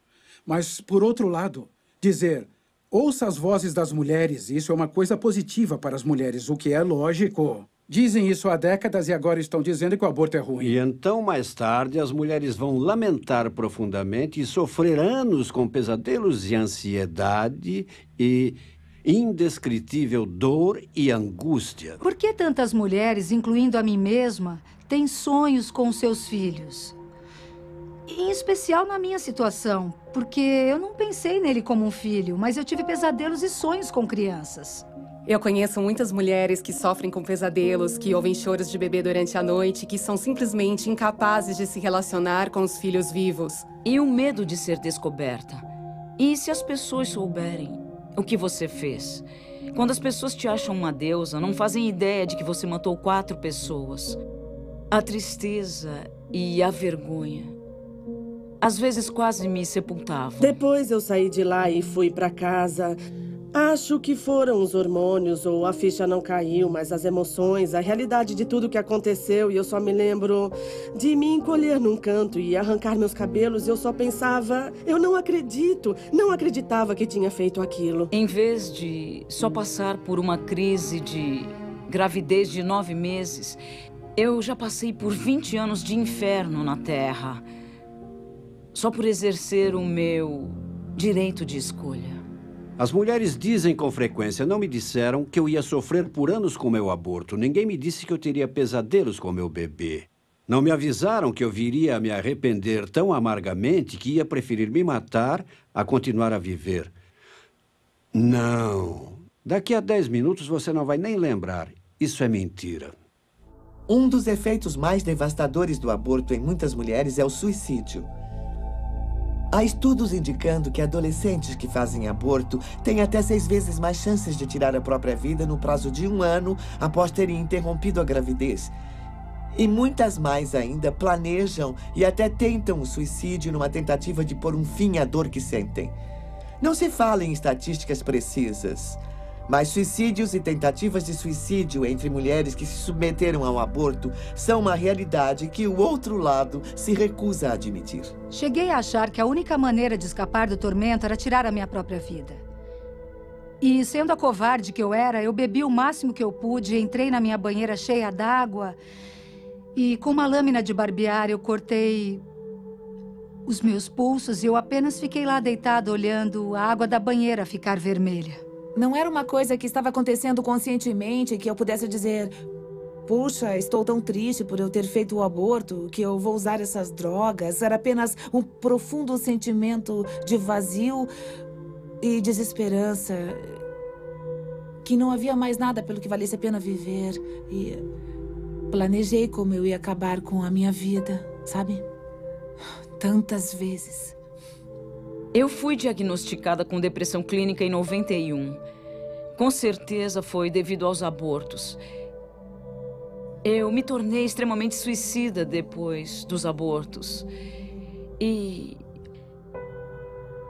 Mas, por outro lado, dizer, ouça as vozes das mulheres, isso é uma coisa positiva para as mulheres, o que é lógico. Dizem isso há décadas e agora estão dizendo que o aborto é ruim. E então, mais tarde, as mulheres vão lamentar profundamente e sofrer anos com pesadelos de ansiedade e indescritível dor e angústia. Por que tantas mulheres, incluindo a mim mesma, têm sonhos com seus filhos? Em especial na minha situação, porque eu não pensei nele como um filho, mas eu tive pesadelos e sonhos com crianças. Eu conheço muitas mulheres que sofrem com pesadelos, que ouvem choros de bebê durante a noite, que são simplesmente incapazes de se relacionar com os filhos vivos. E o medo de ser descoberta. E se as pessoas souberem o que você fez? Quando as pessoas te acham uma deusa, não fazem ideia de que você matou 4 pessoas. A tristeza e a vergonha, às vezes quase me sepultavam. Depois eu saí de lá e fui pra casa. Acho que foram os hormônios ou a ficha não caiu, mas as emoções, a realidade de tudo que aconteceu. E eu só me lembro de me encolher num canto e arrancar meus cabelos. E eu só pensava, eu não acredito, não acreditava que tinha feito aquilo. Em vez de só passar por uma crise de gravidez de 9 meses, eu já passei por 20 anos de inferno na Terra. Só por exercer o meu direito de escolha. As mulheres dizem com frequência, não me disseram que eu ia sofrer por anos com meu aborto. Ninguém me disse que eu teria pesadelos com meu bebê. Não me avisaram que eu viria a me arrepender tão amargamente que ia preferir me matar a continuar a viver. Não. Daqui a 10 minutos você não vai nem lembrar. Isso é mentira. Um dos efeitos mais devastadores do aborto em muitas mulheres é o suicídio. Há estudos indicando que adolescentes que fazem aborto têm até 6 vezes mais chances de tirar a própria vida no prazo de 1 ano após terem interrompido a gravidez. E muitas mais ainda planejam e até tentam o suicídio numa tentativa de pôr um fim à dor que sentem. Não se fala em estatísticas precisas, mas suicídios e tentativas de suicídio entre mulheres que se submeteram ao aborto são uma realidade que o outro lado se recusa a admitir. Cheguei a achar que a única maneira de escapar do tormento era tirar a minha própria vida. E, sendo a covarde que eu era, eu bebi o máximo que eu pude, entrei na minha banheira cheia d'água e, com uma lâmina de barbear, eu cortei os meus pulsos e eu apenas fiquei lá deitada olhando a água da banheira ficar vermelha. Não era uma coisa que estava acontecendo conscientemente, que eu pudesse dizer, puxa, estou tão triste por eu ter feito o aborto, que eu vou usar essas drogas. Era apenas um profundo sentimento de vazio e desesperança, que não havia mais nada pelo que valesse a pena viver. E planejei como eu ia acabar com a minha vida, sabe? Tantas vezes. Eu fui diagnosticada com depressão clínica em 91. Com certeza foi devido aos abortos. Eu me tornei extremamente suicida depois dos abortos. E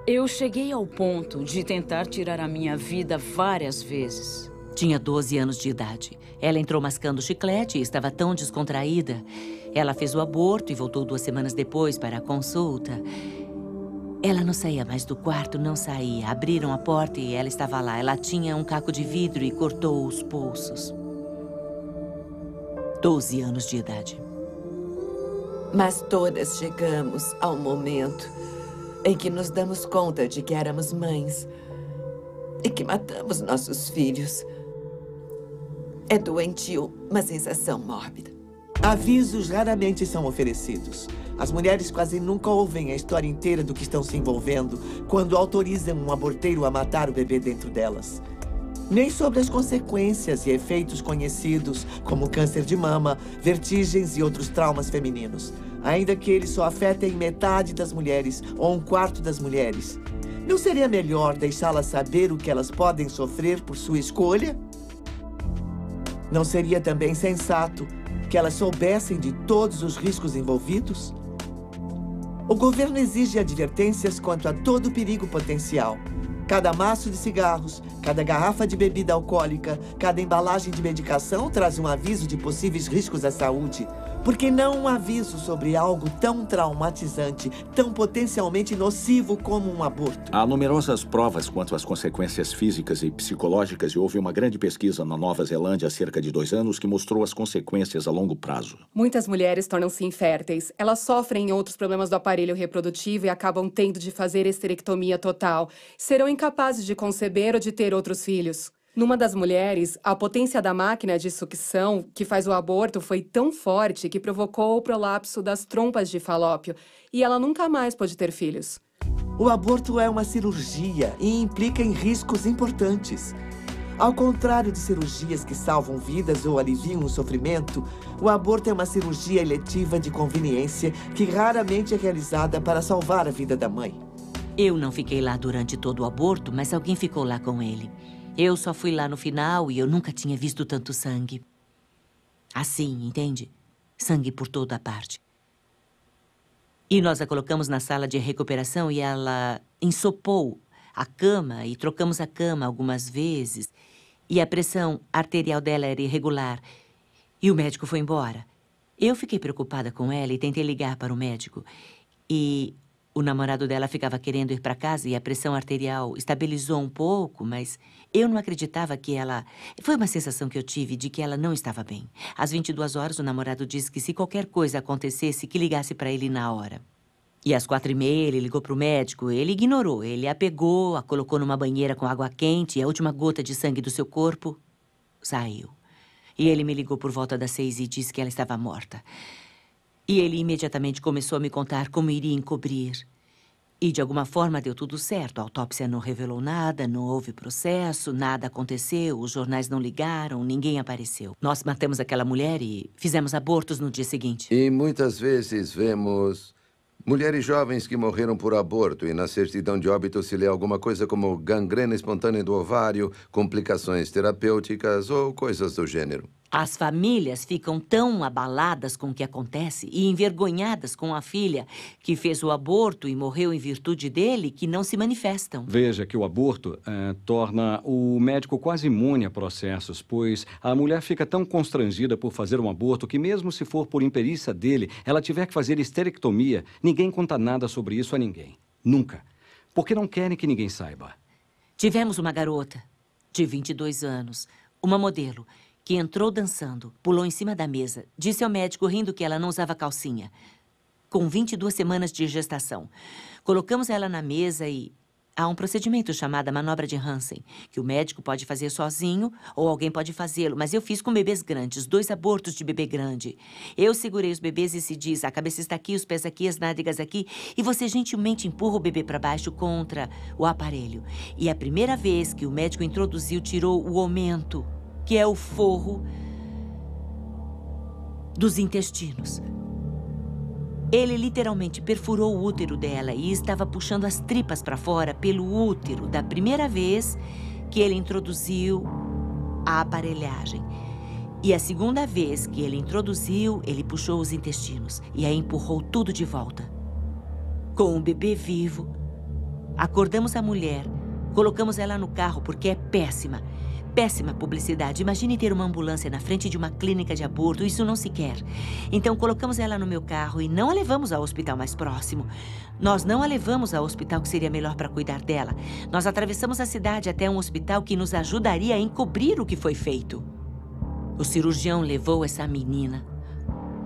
eu cheguei ao ponto de tentar tirar a minha vida várias vezes. Tinha 12 anos de idade. Ela entrou mascando chiclete e estava tão descontraída. Ela fez o aborto e voltou 2 semanas depois para a consulta. Ela não saía mais do quarto, não saía. Abriram a porta e ela estava lá. Ela tinha um caco de vidro e cortou os pulsos. 12 anos de idade. Mas todas chegamos ao momento em que nos damos conta de que éramos mães e que matamos nossos filhos. É doentio, uma sensação mórbida. Avisos raramente são oferecidos. As mulheres quase nunca ouvem a história inteira do que estão se envolvendo quando autorizam um aborteiro a matar o bebê dentro delas. Nem sobre as consequências e efeitos conhecidos, como câncer de mama, vertigens e outros traumas femininos. Ainda que eles só afetem metade das mulheres ou 1/4 das mulheres. Não seria melhor deixá-las saber o que elas podem sofrer por sua escolha? Não seria também sensato que elas soubessem de todos os riscos envolvidos? O governo exige advertências quanto a todo o perigo potencial. Cada maço de cigarros, cada garrafa de bebida alcoólica, cada embalagem de medicação traz um aviso de possíveis riscos à saúde. Por que não um aviso sobre algo tão traumatizante, tão potencialmente nocivo como um aborto? Há numerosas provas quanto às consequências físicas e psicológicas e houve uma grande pesquisa na Nova Zelândia há cerca de 2 anos que mostrou as consequências a longo prazo. Muitas mulheres tornam-se inférteis. Elas sofrem outros problemas do aparelho reprodutivo e acabam tendo de fazer esterectomia total. Serão incapazes de conceber ou de ter outros filhos. Numa das mulheres, a potência da máquina de sucção que faz o aborto foi tão forte que provocou o prolapso das trompas de Falópio e ela nunca mais pôde ter filhos. O aborto é uma cirurgia e implica em riscos importantes. Ao contrário de cirurgias que salvam vidas ou aliviam o sofrimento, o aborto é uma cirurgia eletiva de conveniência que raramente é realizada para salvar a vida da mãe. Eu não fiquei lá durante todo o aborto, mas alguém ficou lá com ele. Eu só fui lá no final e eu nunca tinha visto tanto sangue. Assim, entende? Sangue por toda a parte. E nós a colocamos na sala de recuperação e ela ensopou a cama e trocamos a cama algumas vezes. E a pressão arterial dela era irregular. E o médico foi embora. Eu fiquei preocupada com ela e tentei ligar para o médico. E o namorado dela ficava querendo ir para casa e a pressão arterial estabilizou um pouco, mas eu não acreditava que ela... Foi uma sensação que eu tive de que ela não estava bem. Às 22 horas, o namorado disse que se qualquer coisa acontecesse, que ligasse para ele na hora. E às 4h30, ele ligou para o médico. Ele ignorou. Ele a pegou, a colocou numa banheira com água quente e a última gota de sangue do seu corpo saiu. E ele me ligou por volta das 6 e disse que ela estava morta. E ele imediatamente começou a me contar como iria encobrir. E, de alguma forma, deu tudo certo. A autópsia não revelou nada, não houve processo, nada aconteceu, os jornais não ligaram, ninguém apareceu. Nós matamos aquela mulher e fizemos abortos no dia seguinte. E muitas vezes vemos mulheres jovens que morreram por aborto e na certidão de óbito se lê alguma coisa como gangrena espontânea do ovário, complicações terapêuticas ou coisas do gênero. As famílias ficam tão abaladas com o que acontece e envergonhadas com a filha que fez o aborto e morreu em virtude dele que não se manifestam. Veja que o aborto torna o médico quase imune a processos, pois a mulher fica tão constrangida por fazer um aborto que mesmo se for por imperícia dele, ela tiver que fazer esterectomia, ninguém conta nada sobre isso a ninguém. Nunca. Porque não querem que ninguém saiba. Tivemos uma garota de 22 anos, uma modelo, que entrou dançando, pulou em cima da mesa, disse ao médico rindo que ela não usava calcinha, com 22 semanas de gestação. Colocamos ela na mesa e há um procedimento chamado manobra de Hansen, que o médico pode fazer sozinho ou alguém pode fazê-lo, mas eu fiz com bebês grandes, 2 abortos de bebê grande. Eu segurei os bebês e se diz, a cabeça está aqui, os pés aqui, as nádegas aqui, e você gentilmente empurra o bebê para baixo contra o aparelho. E a primeira vez que o médico introduziu, tirou o aumento, que é o forro dos intestinos. Ele literalmente perfurou o útero dela e estava puxando as tripas para fora pelo útero da primeira vez que ele introduziu a aparelhagem. E a segunda vez que ele introduziu, ele puxou os intestinos e aí empurrou tudo de volta. Com o bebê vivo, acordamos a mulher, colocamos ela no carro porque é péssima. péssima publicidade. Imagine ter uma ambulância na frente de uma clínica de aborto. Isso não se quer. Então, colocamos ela no meu carro e não a levamos ao hospital mais próximo. Nós não a levamos ao hospital que seria melhor para cuidar dela. Nós atravessamos a cidade até um hospital que nos ajudaria a encobrir o que foi feito. O cirurgião levou essa menina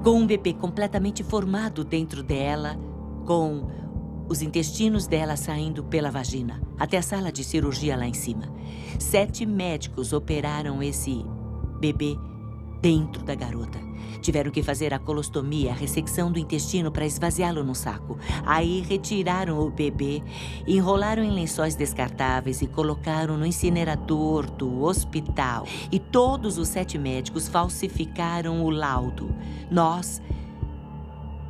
com um bebê completamente formado dentro dela, com os intestinos dela saindo pela vagina, até a sala de cirurgia lá em cima. 7 médicos operaram esse bebê dentro da garota. Tiveram que fazer a colostomia, a ressecção do intestino para esvaziá-lo num saco. Aí retiraram o bebê, enrolaram em lençóis descartáveis e colocaram no incinerador do hospital. E todos os 7 médicos falsificaram o laudo. Nós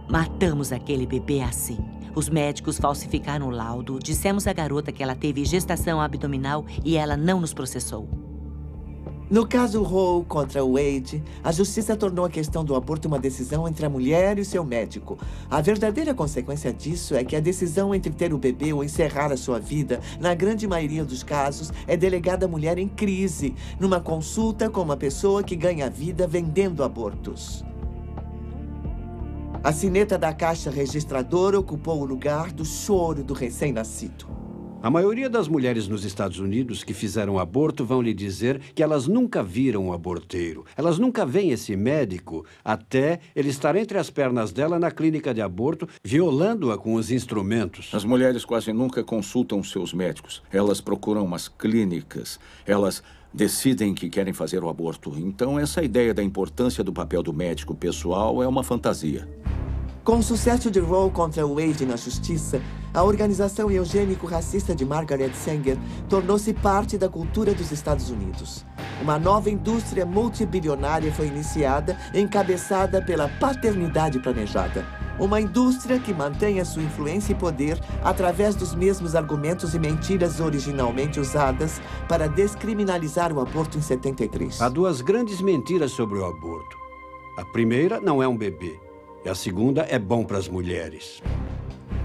matamos aquele bebê assim. Os médicos falsificaram o laudo, dissemos à garota que ela teve gestação abdominal e ela não nos processou. No caso Roe contra Wade, a justiça tornou a questão do aborto uma decisão entre a mulher e o seu médico. A verdadeira consequência disso é que a decisão entre ter o bebê ou encerrar a sua vida, na grande maioria dos casos, é delegada à mulher em crise, numa consulta com uma pessoa que ganha vida vendendo abortos. A sineta da caixa registradora ocupou o lugar do choro do recém-nascido. A maioria das mulheres nos Estados Unidos que fizeram aborto vão lhe dizer que elas nunca viram um aborteiro. Elas nunca veem esse médico até ele estar entre as pernas dela na clínica de aborto, violando-a com os instrumentos. As mulheres quase nunca consultam seus médicos. Elas procuram umas clínicas. Elas decidem que querem fazer o aborto. Então, essa ideia da importância do papel do médico pessoal é uma fantasia. Com o sucesso de Roe contra Wade na justiça, a organização eugênico-racista de Margaret Sanger tornou-se parte da cultura dos Estados Unidos. Uma nova indústria multibilionária foi iniciada, encabeçada pela paternidade planejada. Uma indústria que mantém a sua influência e poder através dos mesmos argumentos e mentiras originalmente usadas para descriminalizar o aborto em 73. Há 2 grandes mentiras sobre o aborto. A primeira não é um bebê. E a segunda é bom para as mulheres.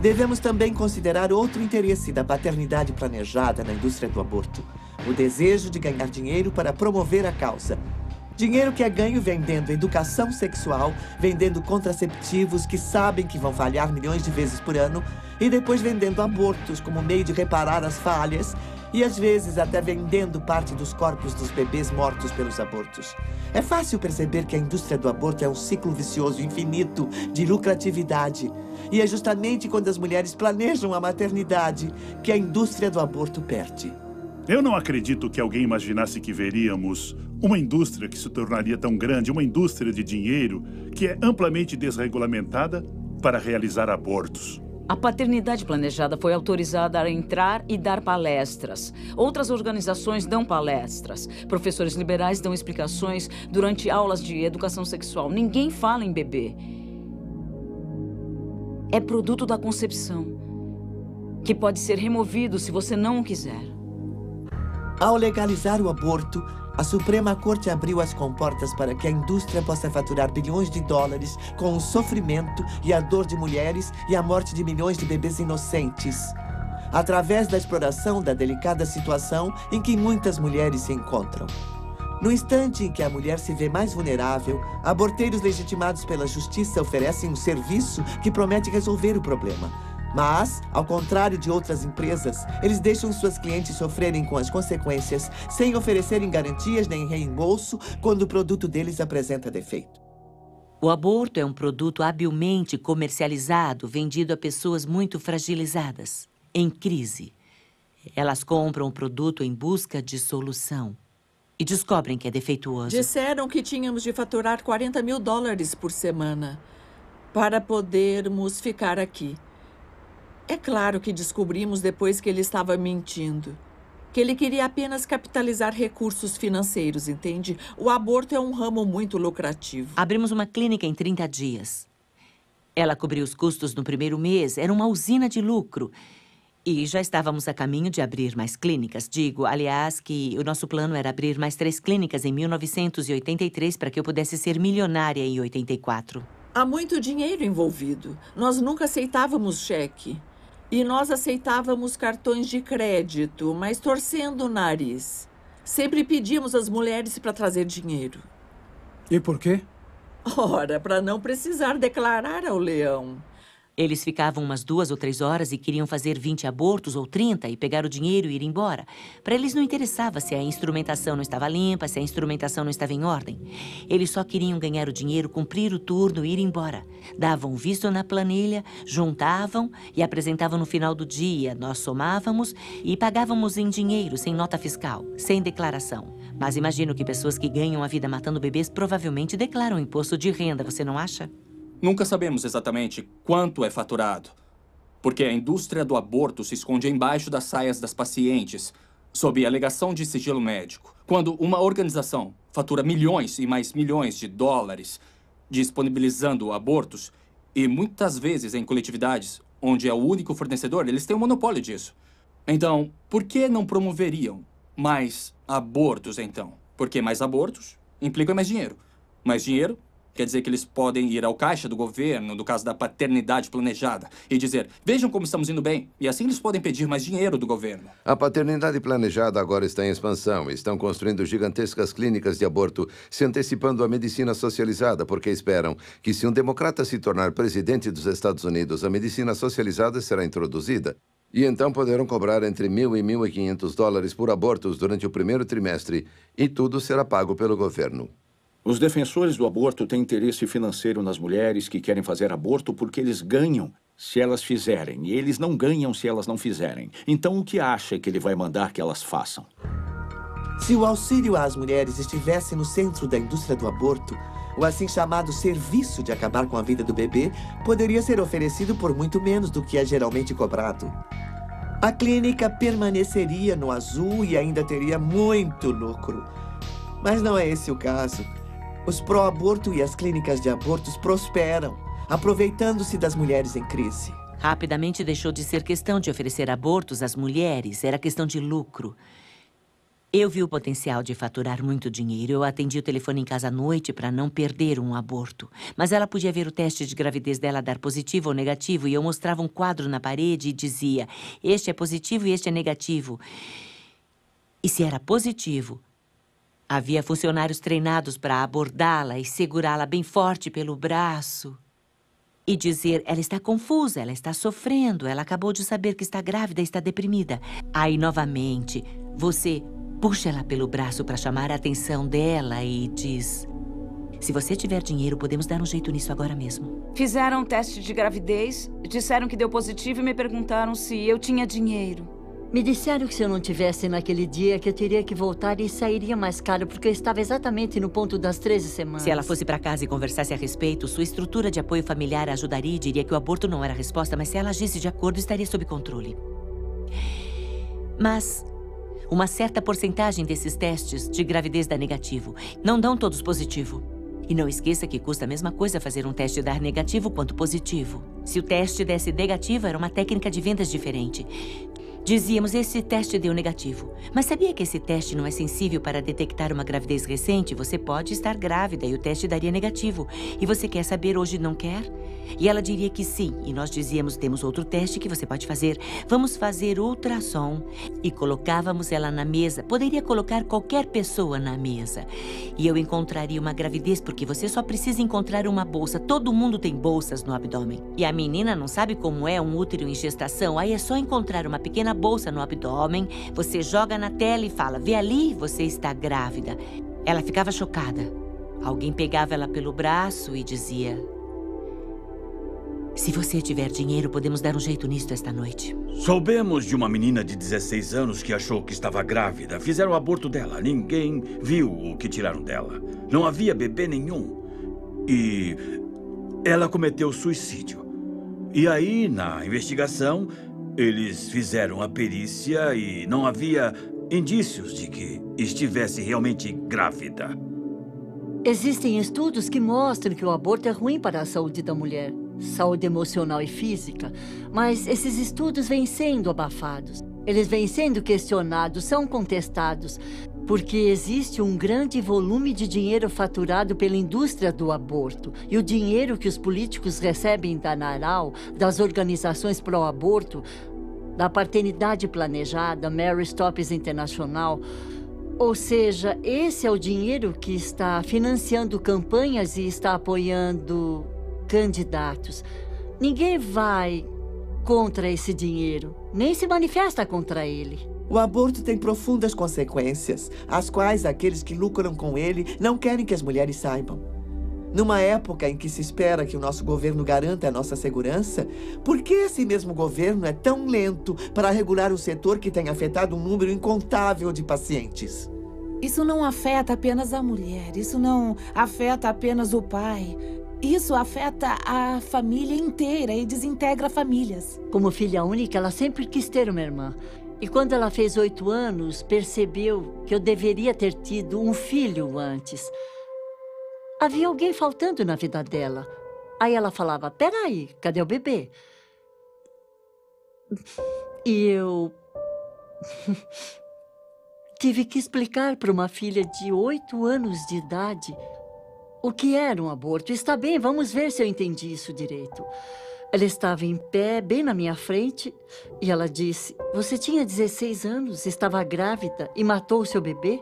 Devemos também considerar outro interesse da paternidade planejada na indústria do aborto: o desejo de ganhar dinheiro para promover a causa. Dinheiro que é ganho vendendo educação sexual, vendendo contraceptivos que sabem que vão falhar milhões de vezes por ano, e depois vendendo abortos como meio de reparar as falhas, e às vezes até vendendo parte dos corpos dos bebês mortos pelos abortos. É fácil perceber que a indústria do aborto é um ciclo vicioso infinito de lucratividade. E é justamente quando as mulheres planejam a maternidade que a indústria do aborto perde. Eu não acredito que alguém imaginasse que veríamos uma indústria que se tornaria tão grande, uma indústria de dinheiro que é amplamente desregulamentada para realizar abortos. A paternidade planejada foi autorizada a entrar e dar palestras. Outras organizações dão palestras. Professores liberais dão explicações durante aulas de educação sexual. Ninguém fala em bebê. É produto da concepção, que pode ser removido se você não o quiser. Ao legalizar o aborto, a Suprema Corte abriu as comportas para que a indústria possa faturar bilhões de dólares com o sofrimento e a dor de mulheres e a morte de milhões de bebês inocentes, através da exploração da delicada situação em que muitas mulheres se encontram. No instante em que a mulher se vê mais vulnerável, aborteiros legitimados pela justiça oferecem um serviço que promete resolver o problema. Mas, ao contrário de outras empresas, eles deixam suas clientes sofrerem com as consequências sem oferecerem garantias nem reembolso quando o produto deles apresenta defeito. O aborto é um produto habilmente comercializado, vendido a pessoas muito fragilizadas, em crise. Elas compram o produto em busca de solução e descobrem que é defeituoso. Disseram que tínhamos de faturar $40 mil por semana para podermos ficar aqui. É claro que descobrimos depois que ele estava mentindo. Que ele queria apenas capitalizar recursos financeiros, entende? O aborto é um ramo muito lucrativo. Abrimos uma clínica em 30 dias. Ela cobriu os custos no primeiro mês. Era uma usina de lucro. E já estávamos a caminho de abrir mais clínicas. Digo, aliás, que o nosso plano era abrir mais 3 clínicas em 1983 para que eu pudesse ser milionária em 84. Há muito dinheiro envolvido. Nós nunca aceitávamos cheque. E nós aceitávamos cartões de crédito, mas torcendo o nariz. Sempre pedimos às mulheres para trazer dinheiro. E por quê? Ora, para não precisar declarar ao leão. Eles ficavam umas 2 ou 3 horas e queriam fazer 20 abortos ou 30 e pegar o dinheiro e ir embora. Para eles não interessava se a instrumentação não estava limpa, se a instrumentação não estava em ordem. Eles só queriam ganhar o dinheiro, cumprir o turno e ir embora. Davam visto na planilha, juntavam e apresentavam no final do dia. Nós somávamos e pagávamos em dinheiro, sem nota fiscal, sem declaração. Mas imagino que pessoas que ganham a vida matando bebês provavelmente declaram imposto de renda, você não acha? Nunca sabemos exatamente quanto é faturado, porque a indústria do aborto se esconde embaixo das saias das pacientes, sob alegação de sigilo médico. Quando uma organização fatura milhões e mais milhões de dólares disponibilizando abortos, e muitas vezes em coletividades onde é o único fornecedor, eles têm um monopólio disso. Então, por que não promoveriam mais abortos, então? Porque mais abortos implicam mais dinheiro. Mais dinheiro quer dizer que eles podem ir ao caixa do governo, no caso da paternidade planejada, e dizer, vejam como estamos indo bem. E assim eles podem pedir mais dinheiro do governo. A paternidade planejada agora está em expansão. Estão construindo gigantescas clínicas de aborto, se antecipando à medicina socializada, porque esperam que se um democrata se tornar presidente dos Estados Unidos, a medicina socializada será introduzida. E então poderão cobrar entre $1.000 e $1.500 por abortos durante o primeiro trimestre, e tudo será pago pelo governo. Os defensores do aborto têm interesse financeiro nas mulheres que querem fazer aborto porque eles ganham se elas fizerem, e eles não ganham se elas não fizerem. Então, o que acha que ele vai mandar que elas façam? Se o auxílio às mulheres estivesse no centro da indústria do aborto, o assim chamado serviço de acabar com a vida do bebê poderia ser oferecido por muito menos do que é geralmente cobrado. A clínica permaneceria no azul e ainda teria muito lucro. Mas não é esse o caso. Os pró-aborto e as clínicas de abortos prosperam, aproveitando-se das mulheres em crise. Rapidamente deixou de ser questão de oferecer abortos às mulheres, era questão de lucro. Eu vi o potencial de faturar muito dinheiro. Eu atendi o telefone em casa à noite para não perder um aborto. Mas ela podia ver o teste de gravidez dela dar positivo ou negativo, e eu mostrava um quadro na parede e dizia, este é positivo e este é negativo. E se era positivo, havia funcionários treinados para abordá-la e segurá-la bem forte pelo braço. E dizer, ela está confusa, ela está sofrendo, ela acabou de saber que está grávida e está deprimida. Aí, novamente, você puxa ela pelo braço para chamar a atenção dela e diz, se você tiver dinheiro, podemos dar um jeito nisso agora mesmo. Fizeram um teste de gravidez, disseram que deu positivo e me perguntaram se eu tinha dinheiro. Me disseram que se eu não tivesse naquele dia, que eu teria que voltar e sairia mais caro, porque eu estava exatamente no ponto das 13 semanas. Se ela fosse para casa e conversasse a respeito, sua estrutura de apoio familiar a ajudaria e diria que o aborto não era a resposta, mas se ela agisse de acordo, estaria sob controle. Mas uma certa porcentagem desses testes de gravidez dá negativo. Não dão todos positivo. E não esqueça que custa a mesma coisa fazer um teste dar negativo quanto positivo. Se o teste desse negativo, era uma técnica de vendas diferente. Dizíamos, esse teste deu negativo. Mas sabia que esse teste não é sensível para detectar uma gravidez recente? Você pode estar grávida e o teste daria negativo. E você quer saber hoje, não quer? E ela diria que sim. E nós dizíamos, temos outro teste que você pode fazer. Vamos fazer ultrassom. E colocávamos ela na mesa. Poderia colocar qualquer pessoa na mesa. E eu encontraria uma gravidez, porque você só precisa encontrar uma bolsa. Todo mundo tem bolsas no abdômen. E a menina não sabe como é um útero em gestação. Aí é só encontrar uma pequena bolsa no abdômen, você joga na tela e fala, vê ali, você está grávida. Ela ficava chocada. Alguém pegava ela pelo braço e dizia, se você tiver dinheiro, podemos dar um jeito nisto esta noite. Soubemos de uma menina de 16 anos que achou que estava grávida. Fizeram o aborto dela. Ninguém viu o que tiraram dela. Não havia bebê nenhum. E ela cometeu suicídio. E aí, na investigação, eles fizeram a perícia e não havia indícios de que estivesse realmente grávida. Existem estudos que mostram que o aborto é ruim para a saúde da mulher, saúde emocional e física, mas esses estudos vêm sendo abafados. Eles vêm sendo questionados, são contestados, porque existe um grande volume de dinheiro faturado pela indústria do aborto. E o dinheiro que os políticos recebem da NARAL, das organizações pró-aborto, da paternidade planejada, Mary Stoppes Internacional, Ou seja, esse é o dinheiro que está financiando campanhas e está apoiando candidatos. Ninguém vai contra esse dinheiro, nem se manifesta contra ele. O aborto tem profundas consequências, as quais aqueles que lucram com ele não querem que as mulheres saibam. Numa época em que se espera que o nosso governo garanta a nossa segurança, por que esse mesmo governo é tão lento para regular o setor que tem afetado um número incontável de pacientes? Isso não afeta apenas a mulher, isso não afeta apenas o pai. Isso afeta a família inteira e desintegra famílias. Como filha única, ela sempre quis ter uma irmã. E quando ela fez 8 anos, percebeu que eu deveria ter tido um filho antes. Havia alguém faltando na vida dela. Aí ela falava, peraí, cadê o bebê? E eu tive que explicar para uma filha de 8 anos de idade o que era um aborto. Está bem, vamos ver se eu entendi isso direito. Ela estava em pé, bem na minha frente, e ela disse, você tinha 16 anos, estava grávida e matou o seu bebê?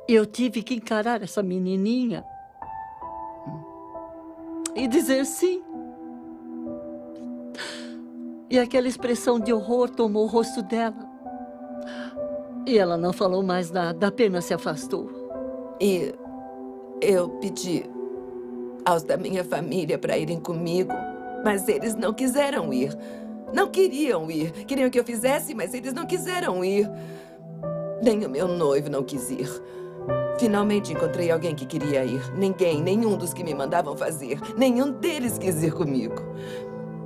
Eu tive que encarar essa menininha e dizer sim. E aquela expressão de horror tomou o rosto dela. E ela não falou mais nada, apenas se afastou. E eu pedi aos da minha família para irem comigo, mas eles não quiseram ir. Não queriam ir. Queriam que eu fizesse, mas eles não quiseram ir. Nem o meu noivo não quis ir. Finalmente encontrei alguém que queria ir. Nenhum dos que me mandavam fazer. Nenhum deles quis ir comigo.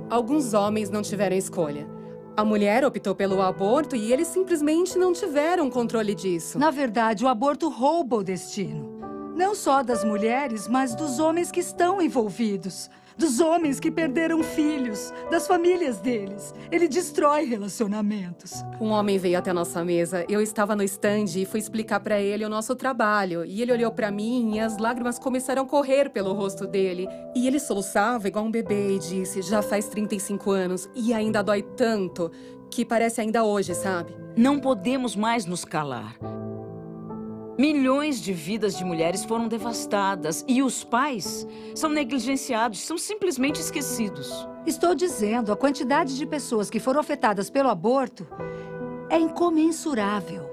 Alguns homens não tiveram escolha. A mulher optou pelo aborto e eles simplesmente não tiveram controle disso. Na verdade, o aborto rouba o destino. Não só das mulheres, mas dos homens que estão envolvidos. Dos homens que perderam filhos, das famílias deles. Ele destrói relacionamentos. Um homem veio até a nossa mesa. Eu estava no stand e fui explicar para ele o nosso trabalho. E ele olhou para mim e as lágrimas começaram a correr pelo rosto dele. E ele soluçava igual um bebê e disse, já faz 35 anos e ainda dói tanto que parece ainda hoje, sabe? Não podemos mais nos calar. Milhões de vidas de mulheres foram devastadas e os pais são negligenciados, são simplesmente esquecidos. Estou dizendo, a quantidade de pessoas que foram afetadas pelo aborto é incomensurável.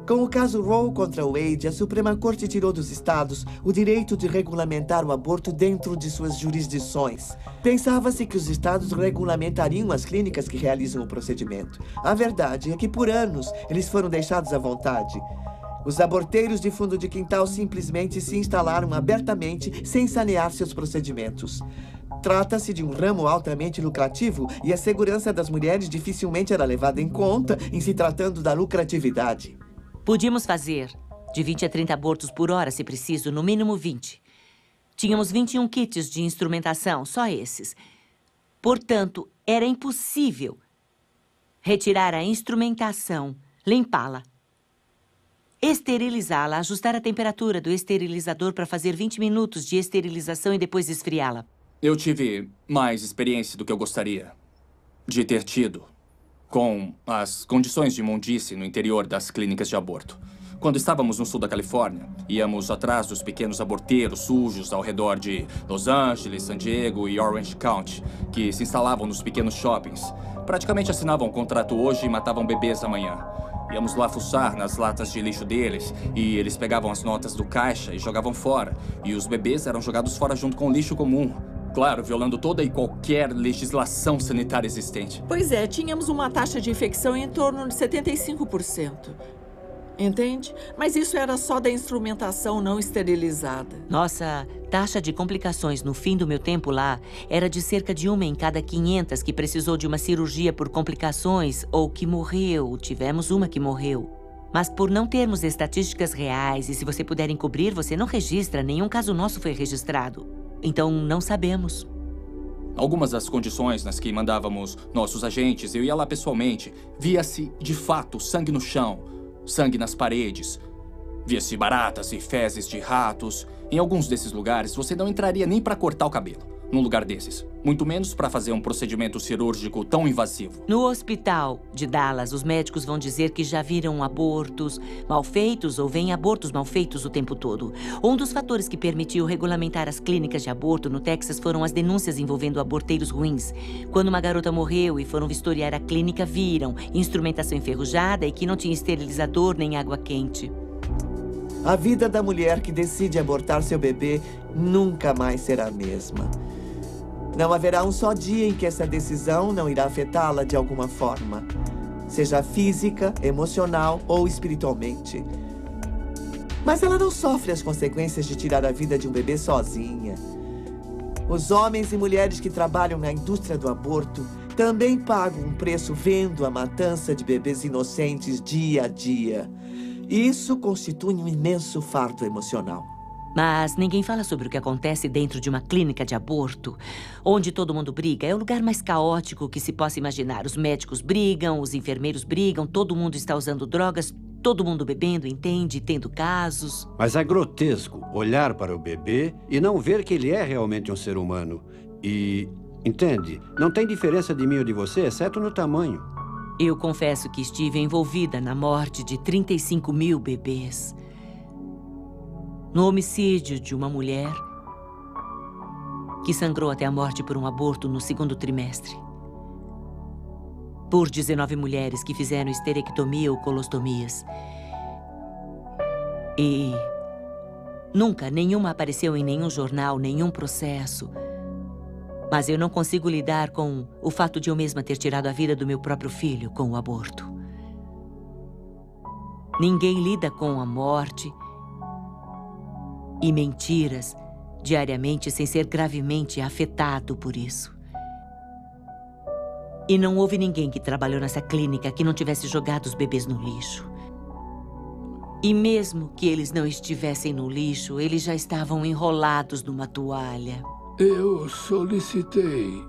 Com o caso Roe contra Wade, a Suprema Corte tirou dos estados o direito de regulamentar o aborto dentro de suas jurisdições. Pensava-se que os estados regulamentariam as clínicas que realizam o procedimento. A verdade é que, por anos, eles foram deixados à vontade. Os aborteiros de fundo de quintal simplesmente se instalaram abertamente sem sanear seus procedimentos. Trata-se de um ramo altamente lucrativo e a segurança das mulheres dificilmente era levada em conta em se tratando da lucratividade. Podíamos fazer de 20 a 30 abortos por hora, se preciso, no mínimo 20. Tínhamos 21 kits de instrumentação, só esses. Portanto, era impossível retirar a instrumentação, limpá-la, esterilizá-la, ajustar a temperatura do esterilizador para fazer 20 minutos de esterilização e depois esfriá-la. Eu tive mais experiência do que eu gostaria de ter tido com as condições de imundície no interior das clínicas de aborto. Quando estávamos no sul da Califórnia, íamos atrás dos pequenos aborteiros sujos ao redor de Los Angeles, San Diego e Orange County, que se instalavam nos pequenos shoppings. Praticamente assinavam um contrato hoje e matavam bebês amanhã. Íamos lá fuçar nas latas de lixo deles e eles pegavam as notas do caixa e jogavam fora. E os bebês eram jogados fora junto com o lixo comum. Claro, violando toda e qualquer legislação sanitária existente. Pois é, tínhamos uma taxa de infecção em torno de 75%. Entende? Mas isso era só da instrumentação não esterilizada. Nossa taxa de complicações no fim do meu tempo lá era de cerca de 1 em cada 500 que precisou de uma cirurgia por complicações ou que morreu. Tivemos uma que morreu. Mas por não termos estatísticas reais e se você puder encobrir, você não registra. Nenhum caso nosso foi registrado. Então, não sabemos. Algumas das condições nas que mandávamos nossos agentes, eu ia lá pessoalmente, via-se, de fato, sangue no chão, sangue nas paredes. Via-se baratas e fezes de ratos. Em alguns desses lugares, você não entraria nem para cortar o cabelo. num lugar desses. Muito menos para fazer um procedimento cirúrgico tão invasivo. No hospital de Dallas, os médicos vão dizer que já viram abortos mal feitos ou veem abortos mal feitos o tempo todo. Um dos fatores que permitiu regulamentar as clínicas de aborto no Texas foram as denúncias envolvendo aborteiros ruins. Quando uma garota morreu e foram vistoriar a clínica, viram instrumentação enferrujada e que não tinha esterilizador nem água quente. A vida da mulher que decide abortar seu bebê nunca mais será a mesma. Não haverá um só dia em que essa decisão não irá afetá-la de alguma forma, seja física, emocional ou espiritualmente. Mas ela não sofre as consequências de tirar a vida de um bebê sozinha. Os homens e mulheres que trabalham na indústria do aborto também pagam um preço vendo a matança de bebês inocentes dia a dia. Isso constitui um imenso fardo emocional. Mas ninguém fala sobre o que acontece dentro de uma clínica de aborto, onde todo mundo briga. É o lugar mais caótico que se possa imaginar. Os médicos brigam, os enfermeiros brigam, todo mundo está usando drogas, todo mundo bebendo, entende, tendo casos. Mas é grotesco olhar para o bebê e não ver que ele é realmente um ser humano. E, entende, não tem diferença de mim ou de você, exceto no tamanho. Eu confesso que estive envolvida na morte de 35 mil bebês. No homicídio de uma mulher que sangrou até a morte por um aborto no 2º trimestre. Por 19 mulheres que fizeram esterectomia ou colostomias. E nunca nenhuma apareceu em nenhum jornal, nenhum processo. Mas eu não consigo lidar com o fato de eu mesma ter tirado a vida do meu próprio filho com o aborto. Ninguém lida com a morte e mentiras diariamente sem ser gravemente afetado por isso. E não houve ninguém que trabalhou nessa clínica que não tivesse jogado os bebês no lixo. E mesmo que eles não estivessem no lixo, eles já estavam enrolados numa toalha. Eu solicitei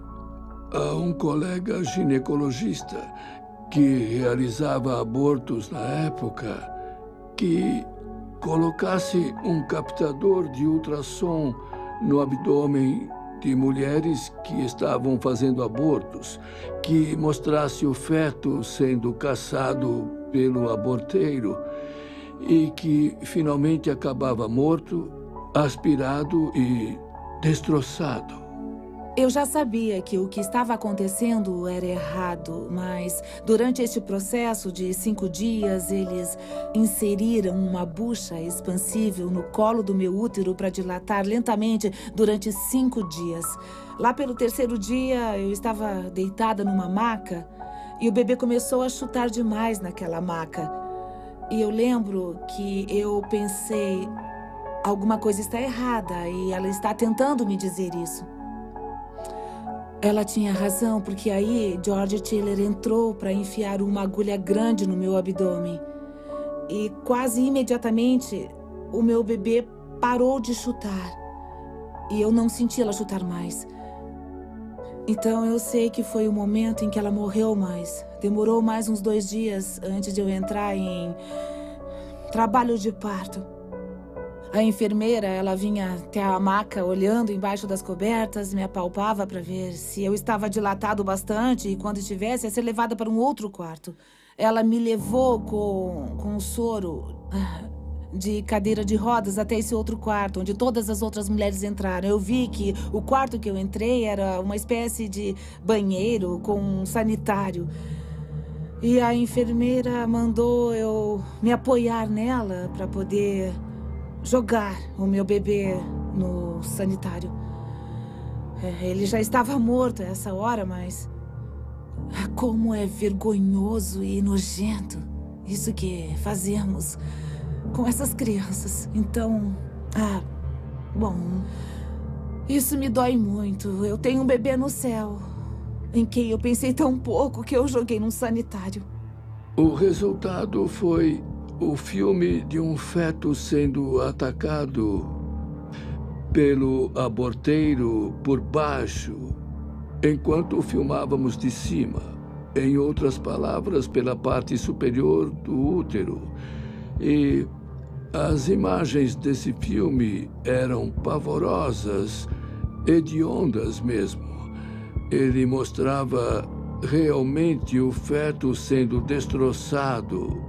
a um colega ginecologista que realizava abortos na época que colocasse um captador de ultrassom no abdômen de mulheres que estavam fazendo abortos, que mostrasse o feto sendo caçado pelo aborteiro e que finalmente acabava morto, aspirado e destroçado. Eu já sabia que o que estava acontecendo era errado, mas durante este processo de 5 dias, eles inseriram uma bucha expansível no colo do meu útero para dilatar lentamente durante 5 dias. Lá pelo 3º dia, eu estava deitada numa maca e o bebê começou a chutar demais naquela maca. E eu lembro que eu pensei, alguma coisa está errada e ela está tentando me dizer isso. Ela tinha razão, porque aí George Tiller entrou para enfiar uma agulha grande no meu abdômen. E quase imediatamente, o meu bebê parou de chutar. E eu não senti ela chutar mais. Então eu sei que foi o momento em que ela morreu, mas demorou mais uns 2 dias antes de eu entrar em trabalho de parto. A enfermeira, ela vinha até a maca olhando embaixo das cobertas, me apalpava para ver se eu estava dilatado bastante e quando estivesse, ia ser levada para um outro quarto. Ela me levou com soro de cadeira de rodas até esse outro quarto, onde todas as outras mulheres entraram. Eu vi que o quarto que eu entrei era uma espécie de banheiro com um sanitário. E a enfermeira mandou eu me apoiar nela para poder jogar o meu bebê no sanitário. Ele já estava morto a essa hora, mas como é vergonhoso e nojento isso que fazemos com essas crianças. Então, bom, isso me dói muito. Eu tenho um bebê no céu, em quem eu pensei tão pouco que eu joguei num sanitário. O resultado foi o filme de um feto sendo atacado pelo aborteiro por baixo, enquanto filmávamos de cima. Em outras palavras, pela parte superior do útero. E as imagens desse filme eram pavorosas hediondas mesmo. Ele mostrava realmente o feto sendo destroçado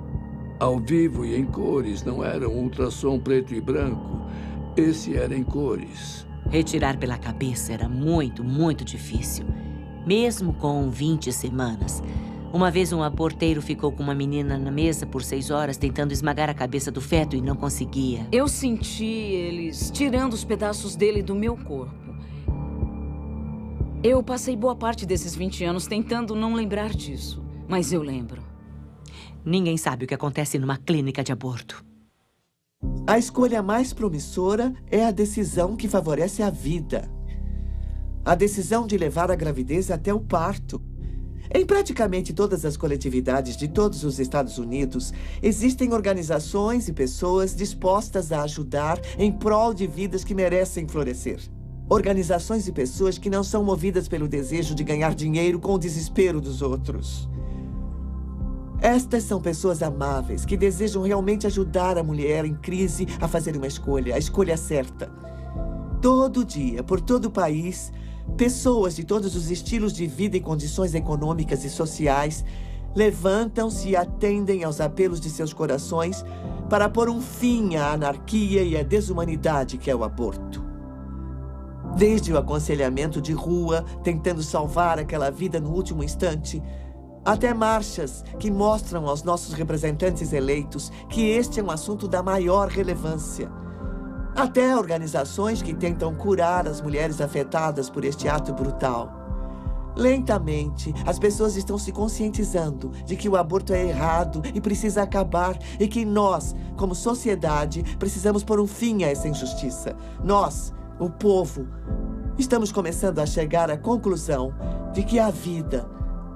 ao vivo e em cores. Não era um ultrassom preto e branco. Esse era em cores. Retirar pela cabeça era muito, muito difícil. Mesmo com 20 semanas. Uma vez um aborteiro ficou com uma menina na mesa por 6 horas tentando esmagar a cabeça do feto e não conseguia. Eu senti eles tirando os pedaços dele do meu corpo. Eu passei boa parte desses 20 anos tentando não lembrar disso. Mas eu lembro. Ninguém sabe o que acontece numa clínica de aborto. A escolha mais promissora é a decisão que favorece a vida. A decisão de levar a gravidez até o parto. Em praticamente todas as coletividades de todos os Estados Unidos, existem organizações e pessoas dispostas a ajudar em prol de vidas que merecem florescer. Organizações e pessoas que não são movidas pelo desejo de ganhar dinheiro com o desespero dos outros. Estas são pessoas amáveis que desejam realmente ajudar a mulher em crise a fazer uma escolha, a escolha certa. Todo dia, por todo o país, pessoas de todos os estilos de vida e condições econômicas e sociais levantam-se e atendem aos apelos de seus corações para pôr um fim à anarquia e à desumanidade que é o aborto. Desde o aconselhamento de rua, tentando salvar aquela vida no último instante, até marchas que mostram aos nossos representantes eleitos que este é um assunto da maior relevância. Até organizações que tentam curar as mulheres afetadas por este ato brutal. Lentamente, as pessoas estão se conscientizando de que o aborto é errado e precisa acabar e que nós, como sociedade, precisamos pôr um fim a essa injustiça. Nós, o povo, estamos começando a chegar à conclusão de que a vida,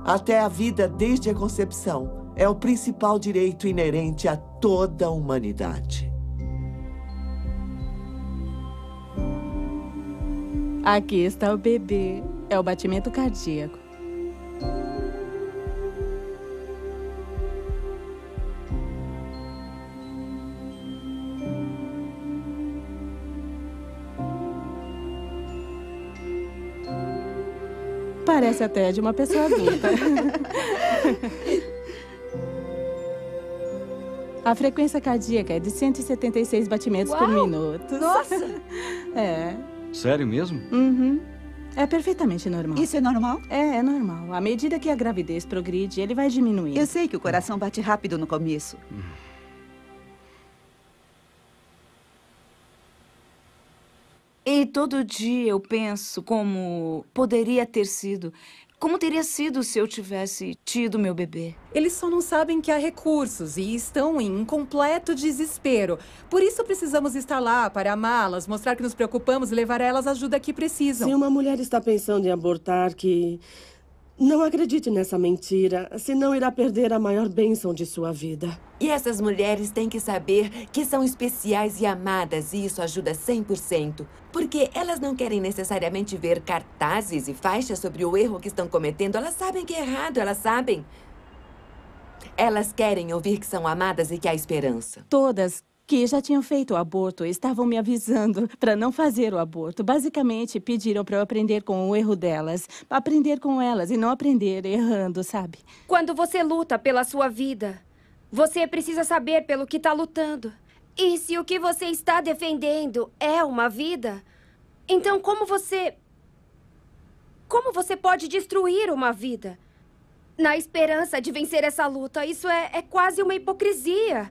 até a vida desde a concepção, é o principal direito inerente a toda a humanidade. Aqui está o bebê. É o batimento cardíaco. Parece até de uma pessoa adulta. A frequência cardíaca é de 176 batimentos por minuto. Nossa! É. Sério mesmo? Uhum. É perfeitamente normal. Isso é normal? É normal. À medida que a gravidez progride, ele vai diminuindo. Eu sei que o coração bate rápido no começo. E todo dia eu penso como poderia ter sido. Como teria sido se eu tivesse tido meu bebê? Eles só não sabem que há recursos e estão em um completo desespero. Por isso precisamos estar lá para amá-las, mostrar que nos preocupamos e levar a elas a ajuda que precisam. Se uma mulher está pensando em abortar, que não acredite nessa mentira, senão irá perder a maior bênção de sua vida. E essas mulheres têm que saber que são especiais e amadas, e isso ajuda 100%. Porque elas não querem necessariamente ver cartazes e faixas sobre o erro que estão cometendo. Elas sabem que é errado, elas sabem. Elas querem ouvir que são amadas e que há esperança. Todas que já tinham feito o aborto estavam me avisando para não fazer o aborto. Basicamente, pediram para eu aprender com o erro delas. Aprender com elas e não aprender errando, sabe? Quando você luta pela sua vida, você precisa saber pelo que está lutando. E se o que você está defendendo é uma vida, então como você pode destruir uma vida? Na esperança de vencer essa luta, isso é quase uma hipocrisia.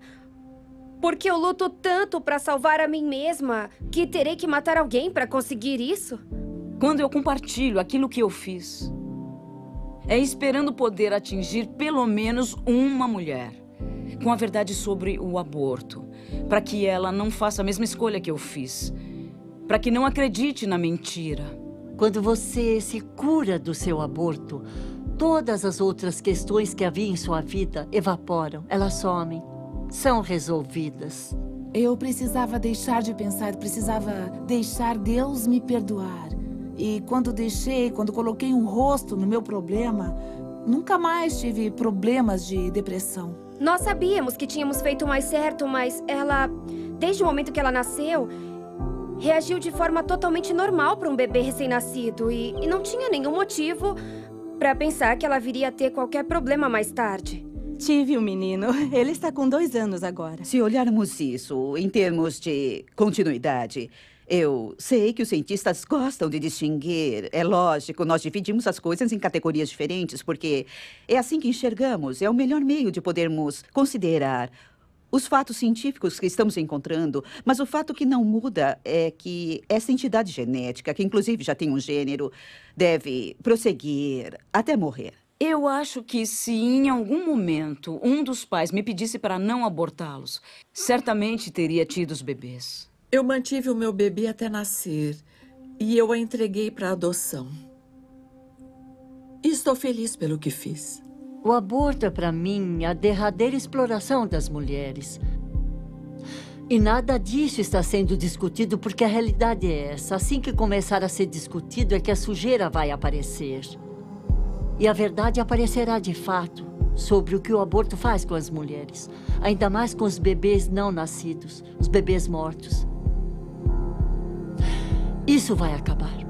Porque eu luto tanto para salvar a mim mesma que terei que matar alguém para conseguir isso? Quando eu compartilho aquilo que eu fiz, é esperando poder atingir pelo menos uma mulher com a verdade sobre o aborto, para que ela não faça a mesma escolha que eu fiz, para que não acredite na mentira. Quando você se cura do seu aborto, todas as outras questões que havia em sua vida evaporam, elas somem. São resolvidas. Eu precisava deixar de pensar, precisava deixar Deus me perdoar. E quando coloquei um rosto no meu problema, nunca mais tive problemas de depressão. Nós sabíamos que tínhamos feito o mais certo, mas ela, desde o momento que ela nasceu, reagiu de forma totalmente normal para um bebê recém-nascido e não tinha nenhum motivo para pensar que ela viria a ter qualquer problema mais tarde. Tive um menino. Ele está com 2 anos agora. Se olharmos isso em termos de continuidade, eu sei que os cientistas gostam de distinguir. É lógico, nós dividimos as coisas em categorias diferentes, porque é assim que enxergamos. É o melhor meio de podermos considerar os fatos científicos que estamos encontrando. Mas o fato que não muda é que essa entidade genética, que inclusive já tem um gênero, deve prosseguir até morrer. Eu acho que se em algum momento um dos pais me pedisse para não abortá-los, certamente teria tido os bebês. Eu mantive o meu bebê até nascer e eu a entreguei para adoção. E estou feliz pelo que fiz. O aborto é, para mim, a derradeira exploração das mulheres. E nada disso está sendo discutido porque a realidade é essa. Assim que começar a ser discutido é que a sujeira vai aparecer. E a verdade aparecerá de fato sobre o que o aborto faz com as mulheres. Ainda mais com os bebês não nascidos, os bebês mortos. Isso vai acabar.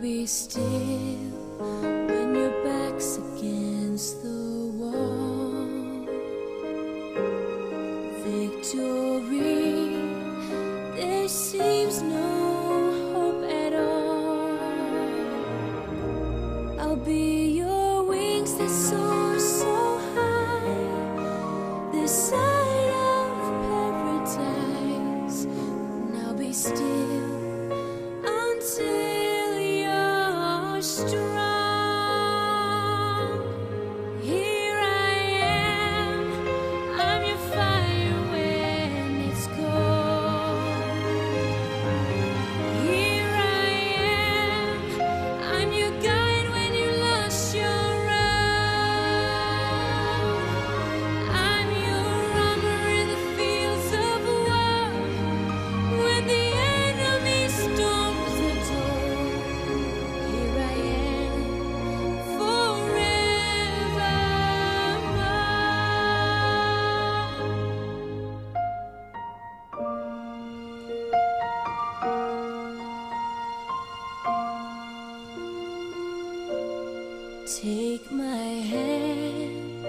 Be still when your back's against the wall. Victory, there seems no hope at all. I'll be your wings that soar so high, this side of paradise. Now be still until strong. Here I am, I'm your fire when it's cold. Here I am, I'm your guide when you lost your road. I'm your armor in the fields of war, when the enemy storms the door. Take my hand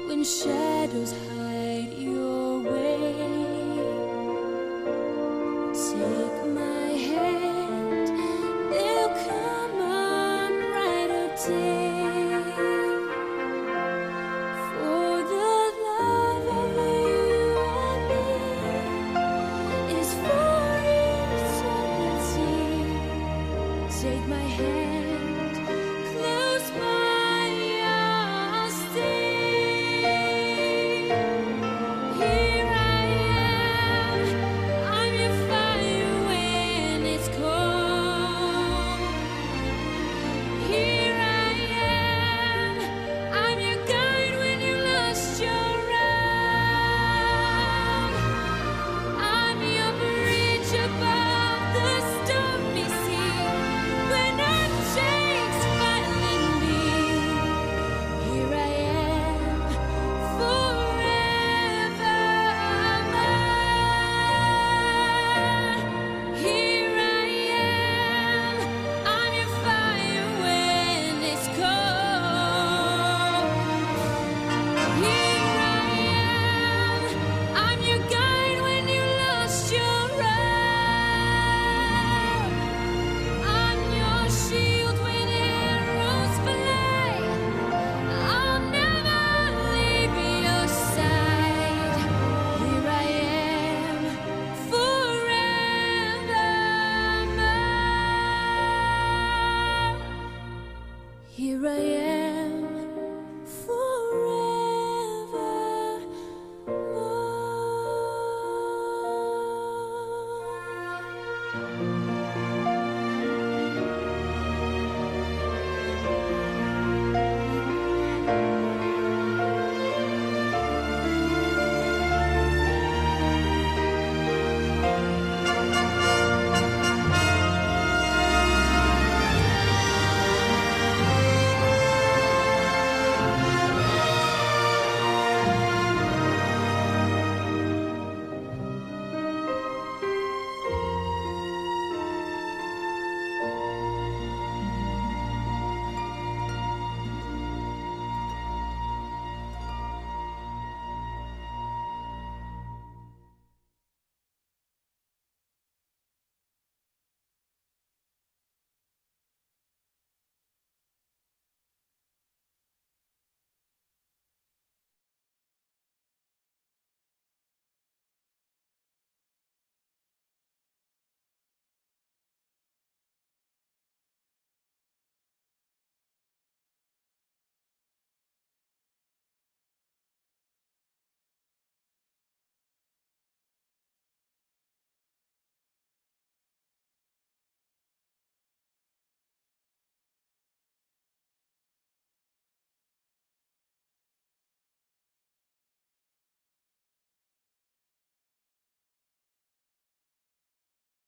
when shadows hide your way. Take my hand, there'll come on brighter day. For the love of you and me is for eternity. Take my hand.